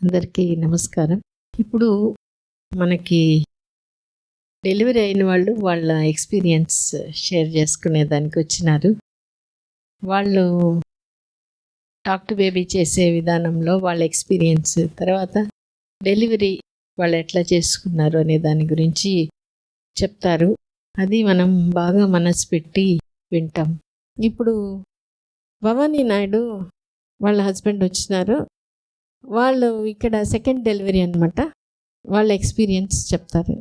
అందరికీ నమస్కారం. ఇప్పుడు మనకి డెలివరీ అయిన వాళ్ళు వాళ్ళ ఎక్స్పీరియన్స్ షేర్ చేసుకునే దానికి వచ్చినారు. వాళ్ళు టాక్ టు బేబీ చేసే విధానంలో వాళ్ళ ఎక్స్పీరియన్స్, తర్వాత డెలివరీ వాళ్ళు ఎట్లా చేసుకున్నారు అనే దాని గురించి చెప్తారు. అది మనం బాగా మనసు పెట్టి వింటాం. ఇప్పుడు భవానీ నాయుడు వాళ్ళ హస్బెండ్ వచ్చినారు. వాళ్ళు ఇక్కడ సెకండ్ డెలివరీ అనమాట. వాళ్ళ ఎక్స్పీరియన్స్ చెప్తారు.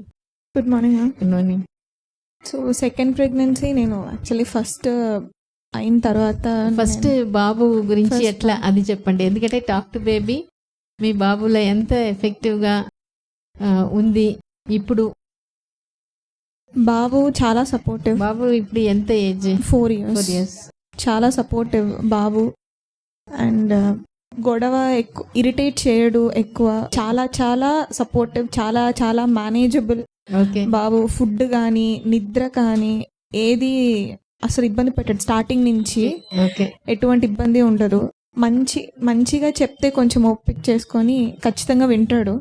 Good morning ma'am. Good morning. So second pregnancy నేను యాక్చువల్లీ ఫస్ట్ అయిన తర్వాత ఫస్ట్ బాబు గురించి ఎట్లా అది చెప్పండి. ఎందుకంటే టాక్ టు బేబీ మీ బాబులో ఎంత ఎఫెక్టివ్గా ఉంది. ఇప్పుడు బాబు చాలా సపోర్టివ్. బాబు ఇప్పుడు ఎంత ఏజ్? 4 years. చాలా సపోర్టివ్ బాబు. అండ్ గొడవ ఎక్కువ, ఇరిటేట్ చేయడు ఎక్కువ. చాలా చాలా సపోర్టివ్, చాలా చాలా మేనేజబుల్. ఓకే. బాబు ఫుడ్ కానీ నిద్ర కానీ ఏది అసలు ఇబ్బంది పెట్టాడు. స్టార్టింగ్ నుంచి ఓకే. ఎటువంటి ఇబ్బంది ఉండదు. మంచిగా చెప్తే కొంచెం ఓపిక చేసుకొని ఖచ్చితంగా వింటాడు.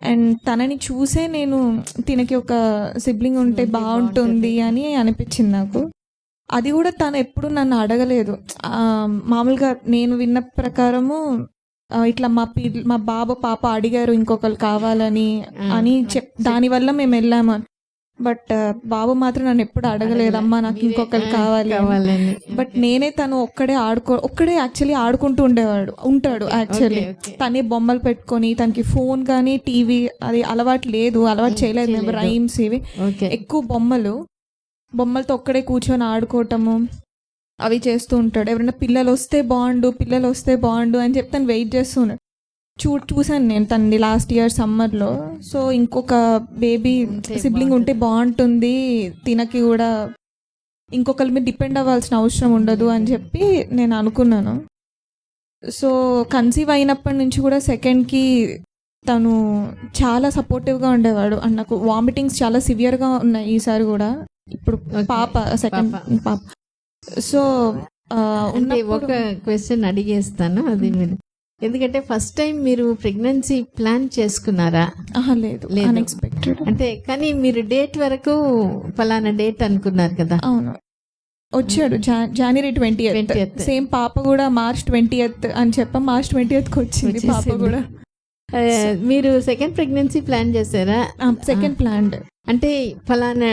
అండ్ తనని చూసే నేను తినకి ఒక సిబ్లింగ్ ఉంటే బాగుంటుంది అని అనిపించింది నాకు. అది కూడా తను ఎప్పుడు నన్ను అడగలేదు. మామూలుగా నేను విన్న ప్రకారము ఇట్లా మా బాబు పాప అడిగారు ఇంకొకరు కావాలని అని దానివల్ల మేము వెళ్ళాము. బట్ బాబు మాత్రం నన్ను ఎప్పుడు అడగలేదు, అమ్మా నాకు ఇంకొకరు కావాలి. బట్ నేనే తను ఒక్కడే యాక్చువల్లీ ఆడుకుంటూ ఉంటాడు. యాక్చువల్లీ తనే బొమ్మలు పెట్టుకొని, తనకి ఫోన్ కానీ టీవీ అది అలవాటు చేయలేదు మేము. రైమ్స్ ఇవి ఎక్కువ బొమ్మలతో ఒక్కడే కూర్చొని ఆడుకోవటము అవి చేస్తూ ఉంటాడు. ఎవరైనా పిల్లలు వస్తే బాగుండు అని చెప్పి తను వెయిట్ చేస్తున్నాడు. చూసాను నేను తనని లాస్ట్ ఇయర్ సమ్మర్లో. సో ఇంకొక బేబీ సిబ్లింగ్ ఉంటే బాగుంటుంది, తినకి కూడా ఇంకొకరి మీద డిపెండ్ అవ్వాల్సిన అవసరం ఉండదు అని చెప్పి నేను అనుకున్నాను. సో కన్సీవ్ అయినప్పటి నుంచి కూడా సెకండ్కి తను చాలా సపోర్టివ్గా ఉండేవాడు. అండ్ నాకు వామిటింగ్స్ చాలా సివియర్గా ఉన్నాయి ఈసారి కూడా. ఇప్పుడు పాప సెకండ్ పాప. సో ఒక క్వశ్చన్ అడిగేస్తాను, అది మీరు ఎందుకంటే ఫస్ట్ టైం మీరు ప్రెగ్నెన్సీ ప్లాన్ చేసుకున్నారా? లేదు, అన్ఎక్స్పెక్టెడ్. అంటే కానీ మీరు డేట్ వరకు ఫలానా డేట్ అనుకున్నారు కదా? అవును, వచ్చాడు January 20th. సేమ్ పాప కూడా March 20th అని చెప్పా. March 20th వచ్చింది పాప కూడా. మీరు సెకండ్ ప్రెగ్నెన్సీ ప్లాన్ చేశారా? సెకండ్ ప్లాన్ అంటే ఫలానా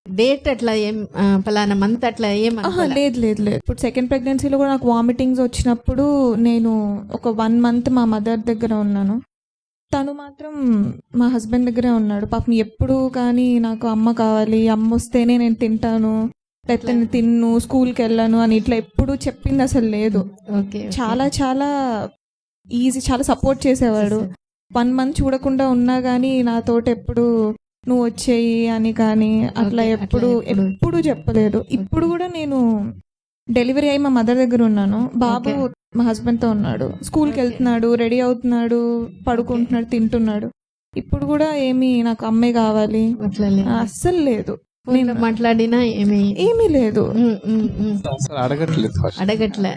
డేట్ అట్లా ఏం, ఫలానా మంత్ అట్లా ఏం? లేదు. ఇప్పుడు సెకండ్ ప్రెగ్నెన్సీలో కూడా నాకు వామిటింగ్స్ వచ్చినప్పుడు నేను ఒక 1 month మా మదర్ దగ్గర ఉన్నాను. తను మాత్రం మా హస్బెండ్ దగ్గరే ఉన్నాడు. పాపం ఎప్పుడు కానీ నాకు అమ్మ కావాలి, అమ్మ వస్తేనే నేను తింటాను, లేకపోతే నేను తిన్ను, స్కూల్కి వెళ్ళను అని ఇట్లా ఎప్పుడు చెప్పింది అసలు లేదు. చాలా చాలా ఈజీ, చాలా సపోర్ట్ చేసేవాడు. 1 month చూడకుండా ఉన్నా కానీ నాతోటి ఎప్పుడు నువ్వు వచ్చేయి అని కానీ అట్లా ఎప్పుడు చెప్పలేదు. ఇప్పుడు కూడా నేను డెలివరీ అయ్యి మా మదర్ దగ్గర ఉన్నాను. బాబు మా హస్బెండ్తో ఉన్నాడు. స్కూల్కి వెళ్తున్నాడు, రెడీ అవుతున్నాడు, పడుకుంటున్నాడు, తింటున్నాడు. ఇప్పుడు కూడా ఏమి నాకు అమ్మే కావాలి అస్సలు లేదు. మాట్లాడినా ఏమీ లేదు, అడగట్లే.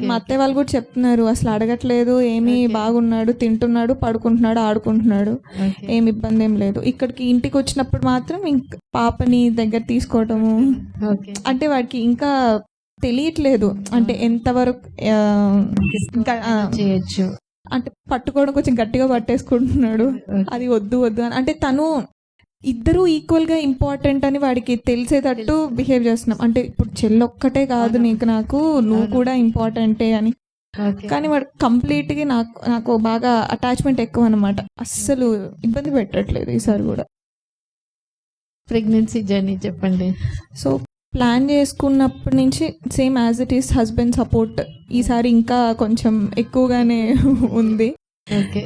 మా అత్తయ్య వాళ్ళు కూడా చెప్తున్నారు అసలు అడగట్లేదు, ఏమీ బాగున్నాడు, తింటున్నాడు, పడుకుంటున్నాడు, ఆడుకుంటున్నాడు, ఏమి ఇబ్బంది ఏం లేదు. ఇక్కడికి ఇంటికి వచ్చినప్పుడు మాత్రం పాపని దగ్గర తీసుకోవటము, అంటే వాడికి ఇంకా తెలియట్లేదు అంటే ఎంతవరకు చేయొచ్చు. అంటే పట్టుకోవడం కొంచెం గట్టిగా పట్టేసుకుంటున్నాడు. అది వద్దు అని అంటే తను ఇద్దరూ ఈక్వల్గా ఇంపార్టెంట్ అని వాడికి తెలిసేటట్టు బిహేవ్ చేస్తున్నాం. అంటే ఇప్పుడు చెల్లొక్కటే కాదు నాకు నువ్వు కూడా ఇంపార్టెంటే అని. కానీ వాడు కంప్లీట్గా నాకు బాగా అటాచ్మెంట్ ఎక్కువ అనమాట. అస్సలు ఇబ్బంది పెట్టట్లేదు ఈసారి కూడా. ప్రెగ్నెన్సీ జర్నీ చెప్పండి. సో ప్లాన్ చేసుకున్నప్పటి నుంచి same as it is husband support ఈసారి ఇంకా కొంచెం ఎక్కువగానే ఉంది. ఓకే.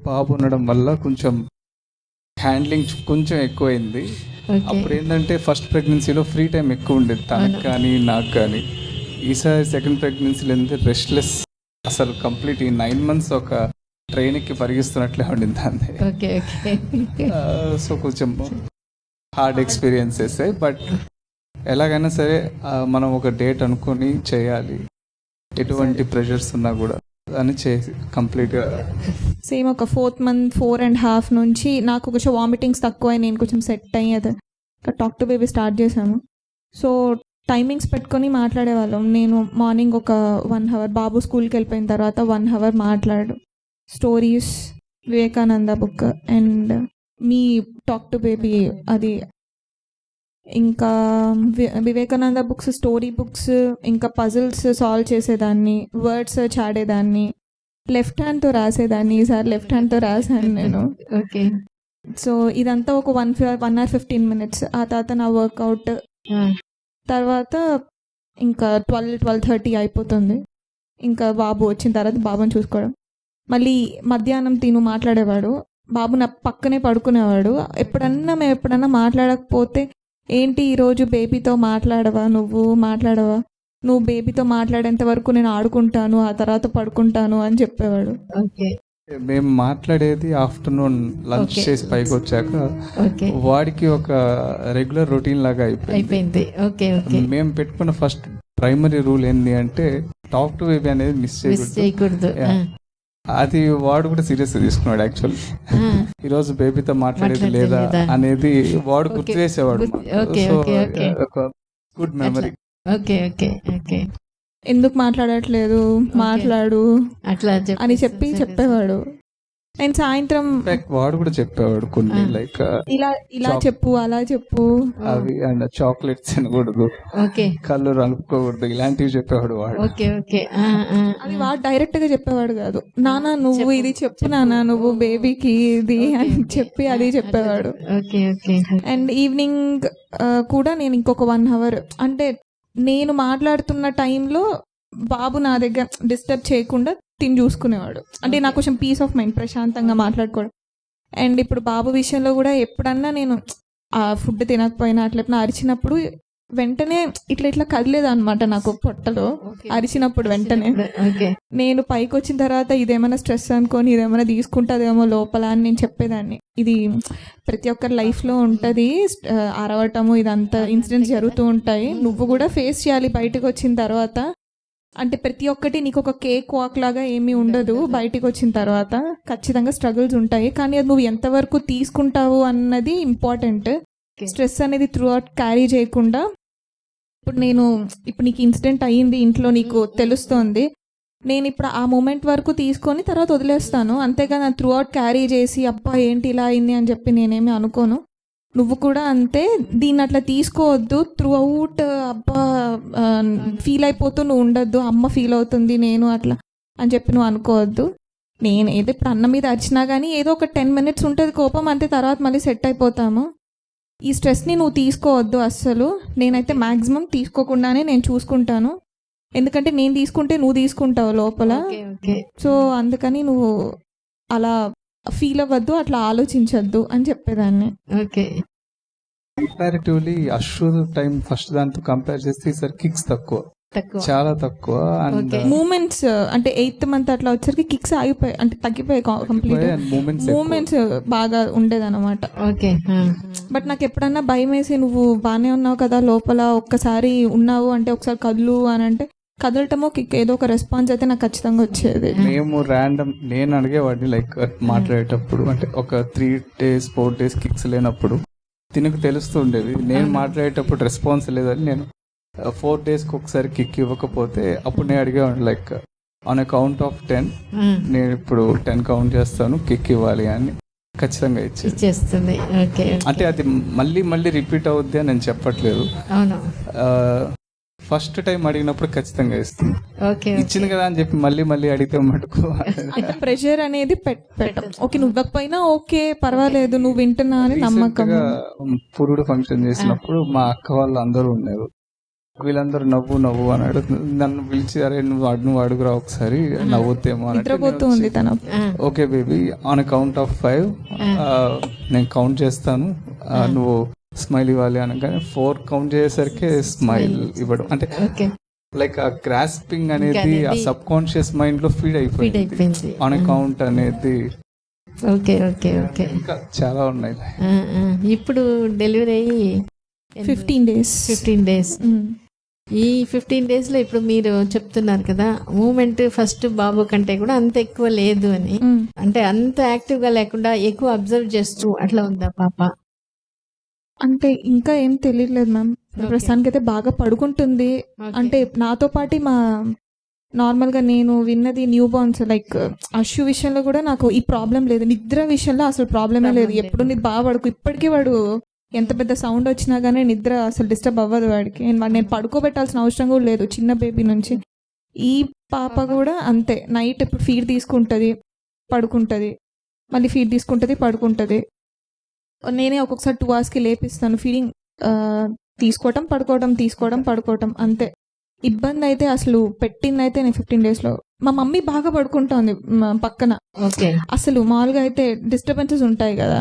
బాబు ఉండడం వల్ల కొంచెం హ్యాండ్లింగ్ కొంచెం ఎక్కువైంది. అప్పుడు ఏంటంటే ఫస్ట్ ప్రెగ్నెన్సీలో ఫ్రీ టైం ఎక్కువ ఉండేది తనకు కానీ నాకు కానీ. ఈసారి సెకండ్ ప్రెగ్నెన్సీలో ఏంటంటే రెస్ట్లెస్, అసలు కంప్లీట్ ఈ 9 months ఒక ట్రైన్కి పరిగిస్తున్నట్లే ఉండింది దాన్ని. సో కొంచెం హార్డ్ ఎక్స్పీరియన్సెస్. బట్ ఎలాగైనా సరే మనం ఒక డేట్ అనుకొని చేయాలి, ఎటువంటి ప్రెషర్స్ ఉన్నా కూడా. అని చేసి కంప్లీట్గా సేమ్ ఒక 4th month 4.5 నుంచి నాకు కొంచెం వామిటింగ్స్ తక్కువ నేను కొంచెం సెట్ అయ్యేది టాక్ టు బేబీ స్టార్ట్ చేశాము. సో టైమింగ్స్ పెట్టుకొని మాట్లాడేవాళ్ళం. నేను మార్నింగ్ ఒక 1 hour, బాబు స్కూల్కి వెళ్ళిపోయిన తర్వాత 1 hour మాట్లాడు stories, Vivekananda book and me talk to baby అది, ఇంకా వివేకానంద బుక్స్, స్టోరీ బుక్స్, ఇంకా పజిల్స్ సాల్వ్ చేసేదాన్ని, వర్డ్ సర్చ్ ఆడేదాన్ని, లెఫ్ట్ హ్యాండ్తో రాసేదాన్ని. ఈసారి లెఫ్ట్ హ్యాండ్తో రాశాను నేను. ఓకే. సో ఇదంతా ఒక 1 hour 15 minutes. ఆ తర్వాత నా వర్కౌట్ తర్వాత ఇంకా 12-12:30 అయిపోతుంది. ఇంకా బాబు వచ్చిన తర్వాత బాబుని చూసుకోవడం. మళ్ళీ మధ్యాహ్నం తిను మాట్లాడేవాడు, బాబు నా పక్కనే పడుకునేవాడు. మేము ఎప్పుడన్నా మాట్లాడకపోతే ఏంటి ఈరోజు బేబీతో మాట్లాడవా, నువ్వు బేబీతో మాట్లాడేంత వరకు నేను ఆడుకుంటాను, ఆ తర్వాత పడుకుంటాను అని చెప్పేవాడు. ఓకే. మేము మాట్లాడేది ఆఫ్టర్నూన్ లంచ్ చేసి పైకి వచ్చాక వాడికి ఒక రెగ్యులర్ రొటీన్ లాగా అయిపోయింది. మేము పెట్టుకున్న ఫస్ట్ ప్రైమరీ రూల్ ఏంటి అంటే టాక్ టు బేబీ అనేది మిస్ చేయకూడదు. అది వాడు కూడా సీరియస్ తీసుకున్నాడు. యాక్చువల్ ఈరోజు బేబీతో మాట్లాడేది లేదా అనేది వాడు గుర్తు చేసేవాడు. ఒక గుడ్ మెమరీ. ఎందుకు మాట్లాడట్లేదు, మాట్లాడు అట్లా అని చెప్పేవాడు. అండ్ సాయంత్రం వాడు కూడా చెప్పేవాడు కొన్ని లైక్ ఇలా చెప్పు, అలా చెప్పు, అవి అండ్ చాక్లెట్స్ తినకూడదు, కళ్ళు రంగుకోకూడదు, ఇలాంటివి చెప్పేవాడు వాడు. అది వాడు డైరెక్ట్ గా చెప్పేవాడు కాదు. నానా నువ్వు ఇది చెప్పు, నానా నువ్వు బేబీకి ఇది అని చెప్పి అది చెప్పేవాడు. అండ్ ఈవినింగ్ కూడా నేను ఇంకొక 1 hour అంటే నేను మాట్లాడుతున్న టైంలో బాబు నా దగ్గర డిస్టర్బ్ చేయకుండా తిని చూసుకునేవాడు. అంటే నాకు కొంచెం పీస్ ఆఫ్ మైండ్, ప్రశాంతంగా మాట్లాడుకోవడం. అండ్ ఇప్పుడు బాబు విషయంలో కూడా ఎప్పుడన్నా నేను ఆ ఫుడ్ తినకపోయినా అట్లా అరిచినప్పుడు వెంటనే ఇట్లా కదిలేదు అనమాట నాకు పొట్టలో. అరిచినప్పుడు వెంటనే నేను పైకి వచ్చిన తర్వాత ఇదేమైనా స్ట్రెస్ అనుకొని ఇదేమైనా తీసుకుంటుందేమో లోపల అని నేను చెప్పేదాన్ని. ఇది ప్రతి ఒక్కరి లైఫ్లో ఉంటుంది, అరవటము ఇదంతా ఇన్సిడెంట్స్ జరుగుతూ ఉంటాయి. నువ్వు కూడా ఫేస్ చేయాలి బయటకు వచ్చిన తర్వాత. అంటే ప్రతి ఒక్కటి నీకు ఒక కేక్ వాక్ లాగా ఏమీ ఉండదు. బయటకు వచ్చిన తర్వాత ఖచ్చితంగా స్ట్రగుల్స్ ఉంటాయి, కానీ అది నువ్వు ఎంతవరకు తీసుకుంటావు అన్నది ఇంపార్టెంట్. స్ట్రెస్ అనేది త్రూ అవుట్ క్యారీ చేయకుండా, ఇప్పుడు నీకు ఇన్సిడెంట్ అయ్యింది ఇంట్లో, నీకు తెలుస్తోంది, నేను ఇప్పుడు ఆ మూమెంట్ వరకు తీసుకొని తర్వాత వదిలేస్తాను. అంతేగా నా త్రూ అవుట్ క్యారీ చేసి అబ్బా ఏంటి ఇలా అయింది అని చెప్పి నేనేమి అనుకోను. నువ్వు కూడా అంతే, దీన్ని అట్లా తీసుకోవద్దు. త్రూ అవుట్ అబ్బా ఫీల్ అయిపోతూ నువ్వు ఉండొద్దు, అమ్మ ఫీల్ అవుతుంది నేను అట్లా అని చెప్పి నువ్వు అనుకోవద్దు. నేను ఏదో ఇప్పుడు అన్న మీద అరిచినా కానీ ఏదో ఒక 10 minutes ఉంటుంది కోపం, అంతే, తర్వాత మళ్ళీ సెట్ అయిపోతాము. ఈ స్ట్రెస్ని నువ్వు తీసుకోవద్దు అస్సలు. నేనైతే మ్యాక్సిమం తీసుకోకుండానే నేను చూసుకుంటాను, ఎందుకంటే నేను తీసుకుంటే నువ్వు తీసుకుంటావు లోపల. సో అందుకని నువ్వు అలా ఫీల్ అవ్వద్దు, అట్లా ఆలోచించద్దు అని చెప్పేదాన్ని. కంపారిటివ్లీ అశ్వ టైం ఫస్ట్ దాంతో కంపేర్ చేస్తే ఈసారి కిక్స్ తక్కువ, చాలా తక్కువ. అండ్ మూమెంట్స్ అంటే 8th month అట్లా వచ్చరికి కిక్స్ ఆగిపోయి, అంటే తగ్గిపోయి కంప్లీట్. మూమెంట్స్ బాగా ఉండేదన్నమాట. బట్ నాకు ఎప్పుడన్నా భయం వేసి నువ్వు బాగానే ఉన్నావు కదా లోపల, ఒక్కసారి ఉన్నావు అంటే ఒకసారి కదులు అని అంటే కదలటమో కిక్ ఏదో ఒక రెస్పాన్స్ అయితే నాకు ఖచ్చితంగా వచ్చేది. నేను అడిగేవాడిని లైక్ మాట్లాడేటప్పుడు, అంటే ఒక 3 days 4 days కిక్స్ లేనప్పుడు తినకు తెలుస్తూ ఉండేది. నేను మాట్లాడేటప్పుడు రెస్పాన్స్ లేదని నేను 4 daysకి ఒకసారి కిక్ ఇవ్వకపోతే అప్పుడు నేను అడిగేవాడిని like on account of 10 నేను ఇప్పుడు 10 కౌంట్ చేస్తాను, కిక్ ఇవ్వాలి అని ఖచ్చితంగా ఇచ్చేస్తుంది. అంటే అది మళ్ళీ రిపీట్ అవుద్ది అని నేను చెప్పట్లేదు. ఫస్ట్ టైం అడిగినప్పుడు ఖచ్చితంగా ఇస్తుంది. ఇచ్చింది కదా అని చెప్పి మళ్ళీ అడిగితే మటుకు ప్రెషర్ అనేది పెట్టం. ఓకే నువ్వు ఇవ్వకపోయినా ఓకే పర్వాలేదు, నువ్వు వింటున్నా అని నమ్మకం. పురుడు ఫంక్షన్ చేసినప్పుడు మా అక్క వాళ్ళు అందరూ ఉన్నారు, వీళ్ళందరూ నవ్వు అన్నాడు. నన్ను పిలిచి అరే నువ్వు అడుగురా ఒకసారి, నవ్వుతేమో నిద్రపోతుంది తన. Okay baby on count of 5 నేను కౌంట్ చేస్తాను, నువ్వు స్మైల్ ఇవ్వాలి అనగానే 4 కౌంట్ చేసేసరికి స్మైల్ ఇవ్వడం. అంటే లైక్ ఆ గ్రాస్పింగ్ అనేది ఆ సబ్ కాన్షియస్ మైండ్ లో ఫీడ్ అయిపోయింది ఆన్ కౌంట్ అనేది. ఇంకా చాలా ఉన్నాయి. ఇప్పుడు డెలివరీ అయ్యి 15 days ఈ 15 డేస్లో ఇప్పుడు మీరు చెప్తున్నారు కదా, మూమెంట్ ఫస్ట్ బాబు కంటే కూడా అంత ఎక్కువ లేదు అని. అంటే అంత యాక్టివ్గా లేకుండా ఎక్కువ అబ్జర్వ్ చేస్తూ అట్లా ఉందా పాప? అంటే ఇంకా ఏం తెలియలేదు మ్యామ్. ప్రస్తుతానికి అయితే బాగా పడుకుంటుంది. అంటే నాతో పాటు మా నార్మల్గా నేను విన్నది న్యూ బార్న్స్ లైక్ అశ్వు విషయంలో కూడా నాకు ఈ ప్రాబ్లం లేదు. నిద్ర విషయంలో అసలు ప్రాబ్లమే లేదు. ఎప్పుడు నిద్ర బాగా పడుకు, ఇప్పటికీ వాడు ఎంత పెద్ద సౌండ్ వచ్చినా కానీ నిద్ర అసలు డిస్టర్బ్ అవ్వదు వాడికి. నేను పడుకోబెట్టాల్సిన అవసరం కూడా లేదు చిన్న బేబీ నుంచి. ఈ పాప కూడా అంతే, నైట్ ఇప్పుడు ఫీడ్ తీసుకుంటుంది, పడుకుంటుంది, మళ్ళీ ఫీడ్ తీసుకుంటుంది, పడుకుంటుంది. నేనే ఒక్కొక్కసారి 2 అవర్స్కి లేపిస్తాను. ఫీడింగ్ తీసుకోవటం పడుకోవడం, తీసుకోవడం పడుకోవటం, అంతే. ఇబ్బంది అయితే అసలు పెట్టింది అయితే నేను 15 డేస్లో. మా మమ్మీ బాగా పడుకుంటుంది పక్కన. అసలు మామూలుగా అయితే డిస్టర్బెన్సెస్ ఉంటాయి కదా,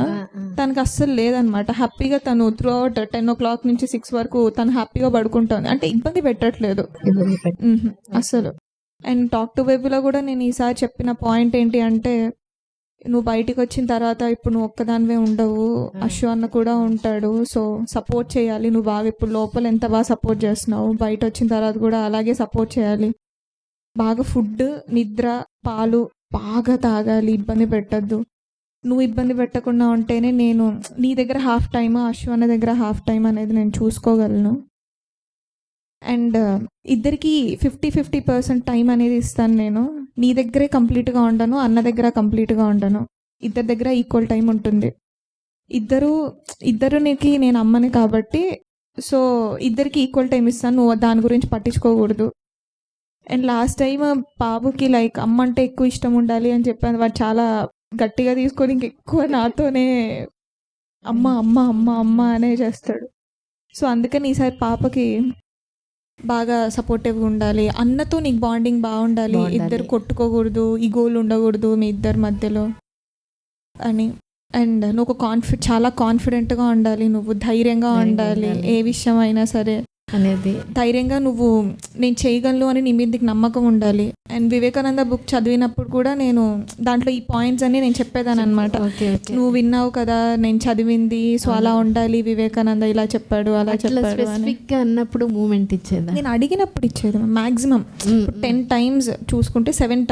తనకు అస్సలు లేదనమాట. హ్యాపీగా తను త్రూ అవుట్ 10 o'clock నుంచి 6 వరకు తను హ్యాపీగా పడుకుంటుంది. అంటే ఇబ్బంది పెట్టట్లేదు అసలు. అండ్ టాక్ టు బేబీలో కూడా నేను ఈసారి చెప్పిన పాయింట్ ఏంటి అంటే, నువ్వు బయటికి వచ్చిన తర్వాత ఇప్పుడు నువ్వు ఒక్కదానివే ఉండవు, అశ్వ అన్న కూడా ఉంటాడు. సో సపోర్ట్ చేయాలి. నువ్వు బాగా ఇప్పుడు లోపల ఎంత బాగా సపోర్ట్ చేస్తున్నావు, బయట వచ్చిన తర్వాత కూడా అలాగే సపోర్ట్ చేయాలి. బాగా ఫుడ్, నిద్ర, పాలు బాగా తాగాలి. ఇబ్బంది పెట్టద్దు. నువ్వు ఇబ్బంది పెట్టకుండా ఉంటేనే నేను నీ దగ్గర హాఫ్ టైమ్, అశ్వ అన్న దగ్గర హాఫ్ టైం అనేది నేను చూసుకోగలను. అండ్ ఇద్దరికి 50-50% టైం అనేది ఇస్తాను నేను. నీ దగ్గరే కంప్లీట్గా ఉండను, అన్న దగ్గర కంప్లీట్గా ఉండను. ఇద్దరి దగ్గర ఈక్వల్ టైం ఉంటుంది. ఇద్దరు నీకు నేను అమ్మని కాబట్టి సో ఇద్దరికి ఈక్వల్ టైం ఇస్తాను. నువ్వు దాని గురించి పట్టించుకోకూడదు. అండ్ లాస్ట్ టైం బాబుకి లైక్ అమ్మ అంటే ఎక్కువ ఇష్టం ఉండాలి అని చెప్పాను. వాడు చాలా గట్టిగా తీసుకొని ఇంకెక్కువ నాతోనే అమ్మ అమ్మ అమ్మ అమ్మ అనే చేస్తాడు. సో అందుకని ఈసారి పాపకి బాగా సపోర్టివ్గా ఉండాలి. అన్నతో నీకు బాండింగ్ బాగుండాలి. ఇద్దరు కొట్టుకోకూడదు, ఈగోలు ఉండకూడదు మీ ఇద్దరి మధ్యలో అని. అండ్ నువ్వు చాలా కాన్ఫిడెంట్గా ఉండాలి. నువ్వు ధైర్యంగా ఉండాలి. ఏ విషయం అయినా సరే అనేది ధైర్యంగా నువ్వు నేను చేయగలను అని నీ మీద నమ్మకం ఉండాలి. అండ్ వివేకానంద బుక్ చదివినప్పుడు కూడా నేను దాంట్లో ఈ పాయింట్స్ అన్ని నేను చెప్పేదాన్ని అనమాట. నువ్వు విన్నావు కదా నేను చదివింది, సో అలా ఉండాలి, వివేకానంద ఇలా చెప్పాడు అలా చెప్పాడు అన్నప్పుడు మూమెంట్ ఇచ్చేది. నేను అడిగినప్పుడు ఇచ్చేది. మాక్సిమం 10 times చూసుకుంటే 7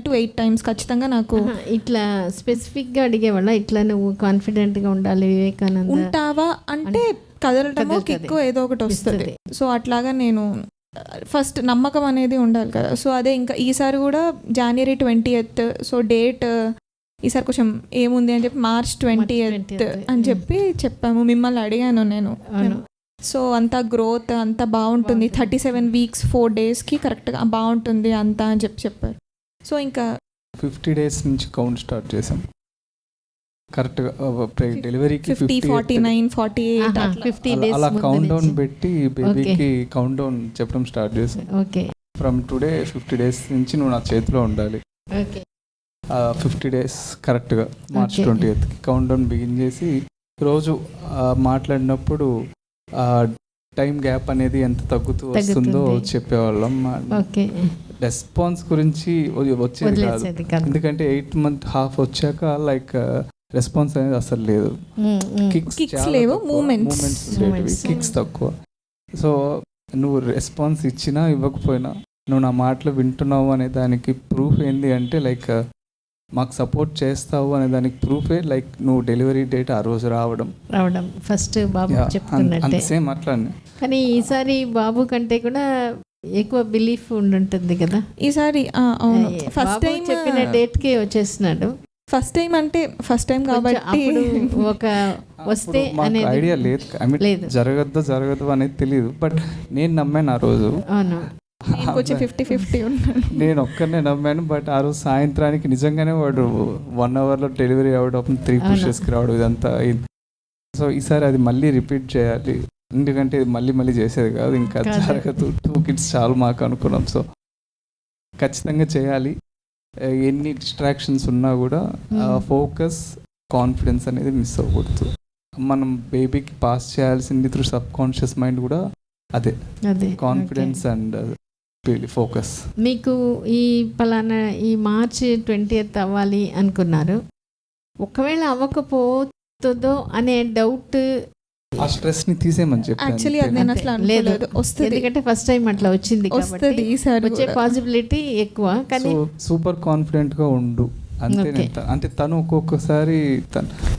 to 8 times ఖచ్చితంగా నాకు ఇట్లా స్పెసిఫిక్గా అడిగేవాళ్ళ. ఇట్లా నువ్వు కాన్ఫిడెంట్గా ఉండాలి వివేకానంద ఉంటావా అంటే కదలటమో కిక్కు ఏదో ఒకటి వస్తుంది. సో అట్లాగా నేను ఫస్ట్ నమ్మకం అనేది ఉండాలి కదా. సో అదే ఇంకా ఈసారి కూడా January 20th. సో డేట్ ఈసారి కొంచెం ఏముంది అని చెప్పి March 20th అని చెప్పాము. మిమ్మల్ని అడిగాను నేను. సో అంతా గ్రోత్ అంతా బాగుంటుంది, 37 weeks 4 daysకి కరెక్ట్గా బాగుంటుంది అంతా అని చెప్పారు. సో ఇంకా 50 days నుంచి కౌంట్ స్టార్ట్ చేసాం. కరెక్ట్గా డెలివరీకి 50, 49, 48 50 days అలా కౌంట్ డౌన్ పెట్టి బేబీకి కౌంట్ డౌన్ చెప్పడం స్టార్ట్ చేసాం. ఫ్రమ్ టుడే 50 days నుంచి నువ్వు నా చేతిలో ఉండాలి. 50 days కరెక్ట్గా March 20th count down begin చేసి రోజు మాట్లాడినప్పుడు టైం గ్యాప్ అనేది ఎంత తగ్గుతూ వస్తుందో చెప్పేవాళ్ళం. రెస్పాన్స్ గురించి వచ్చేది కాదు, ఎందుకంటే 8 month half వచ్చాక లైక్ రెస్పాన్స్ అనేది అసలు లేదు. కిక్స్ లేవు, మూమెంట్స్ కిక్స్ తక్కువ. సో నువ్వు రెస్పాన్స్ ఇచ్చినా ఇవ్వకపోయినా నువ్వు నా మాటలు వింటున్నావు అనే దానికి ప్రూఫ్ ఏంది అంటే లైక్ మాకు సపోర్ట్ చేస్తావు అనే దానికి ప్రూఫే లైక్ నువ్వు డెలివరీ డేట్ ఆ రోజు రావడం ఫస్ట్ బాబు చెప్తున్నట్టే. సేమ్ అట్లానే. కానీ ఈసారి బాబు కంటే కూడా ఎక్కువ బిలీఫ్ ఉండుంటుంది కదా ఈసారి. అవును, ఫస్ట్ టైం చెప్పిన డేట్కి వచ్చేస్తున్నాడు. ఫస్ట్ టైం కాబట్టి ఒక వస్తే అనేది ఐడియా లేదు. ఐ మీన్ జరగద్దు అనేది తెలియదు. బట్ నేను నమ్మాను ఆ రోజు. కొంచెం 50-50 ఉన్నాను. నేను ఒక్కనే నమ్మాను. బట్ ఆ రోజు సాయంత్రానికి నిజంగానే వాడు 1 hourలో డెలివరీ అవ్వడం, 3 pushes-కి రావడం ఇదంతా అయింది. సో ఈసారి అది మళ్ళీ రిపీట్ చేయాలి, ఎందుకంటే ఇది మళ్ళీ చేసేది కాదు, ఇంకా జరగదు. 2 kids చాలు మాకు అనుకున్నాం. సో ఖచ్చితంగా చేయాలి. ఎన్ని డిస్ట్రాక్షన్స్ ఉన్నా కూడా ఫోకస్, కాన్ఫిడెన్స్ అనేది మిస్ అవ్వకూడదు. మనం బేబీకి పాస్ చేయాల్సింది త్రూ సబ్ కాన్షియస్ మైండ్ కూడా అదే కాన్ఫిడెన్స్ అండ్ ఫోకస్. మీకు ఈ పలానా ఈ March 20th అవ్వాలి అనుకున్నారు, ఒకవేళ అవ్వకపోతుందో అనే డౌట్ ఆ స్ట్రెస్ ని తీసేయమని చెప్పాను. యాక్చువల్లీ అది నేను అసలు లేదు అనుకోలేదు. వస్తుంది, ఎందుకంటే ఫస్ట్ టైం అట్లా వచ్చింది వస్తుంది కాబట్టి ఈసారి వచ్చే పాసిబిలిటీ ఎక్కువ. కానీ సూపర్ కాన్ఫిడెంట్ గా ఉండు అంతే. Okay. అంటే తను ఒక్కొక్కసారి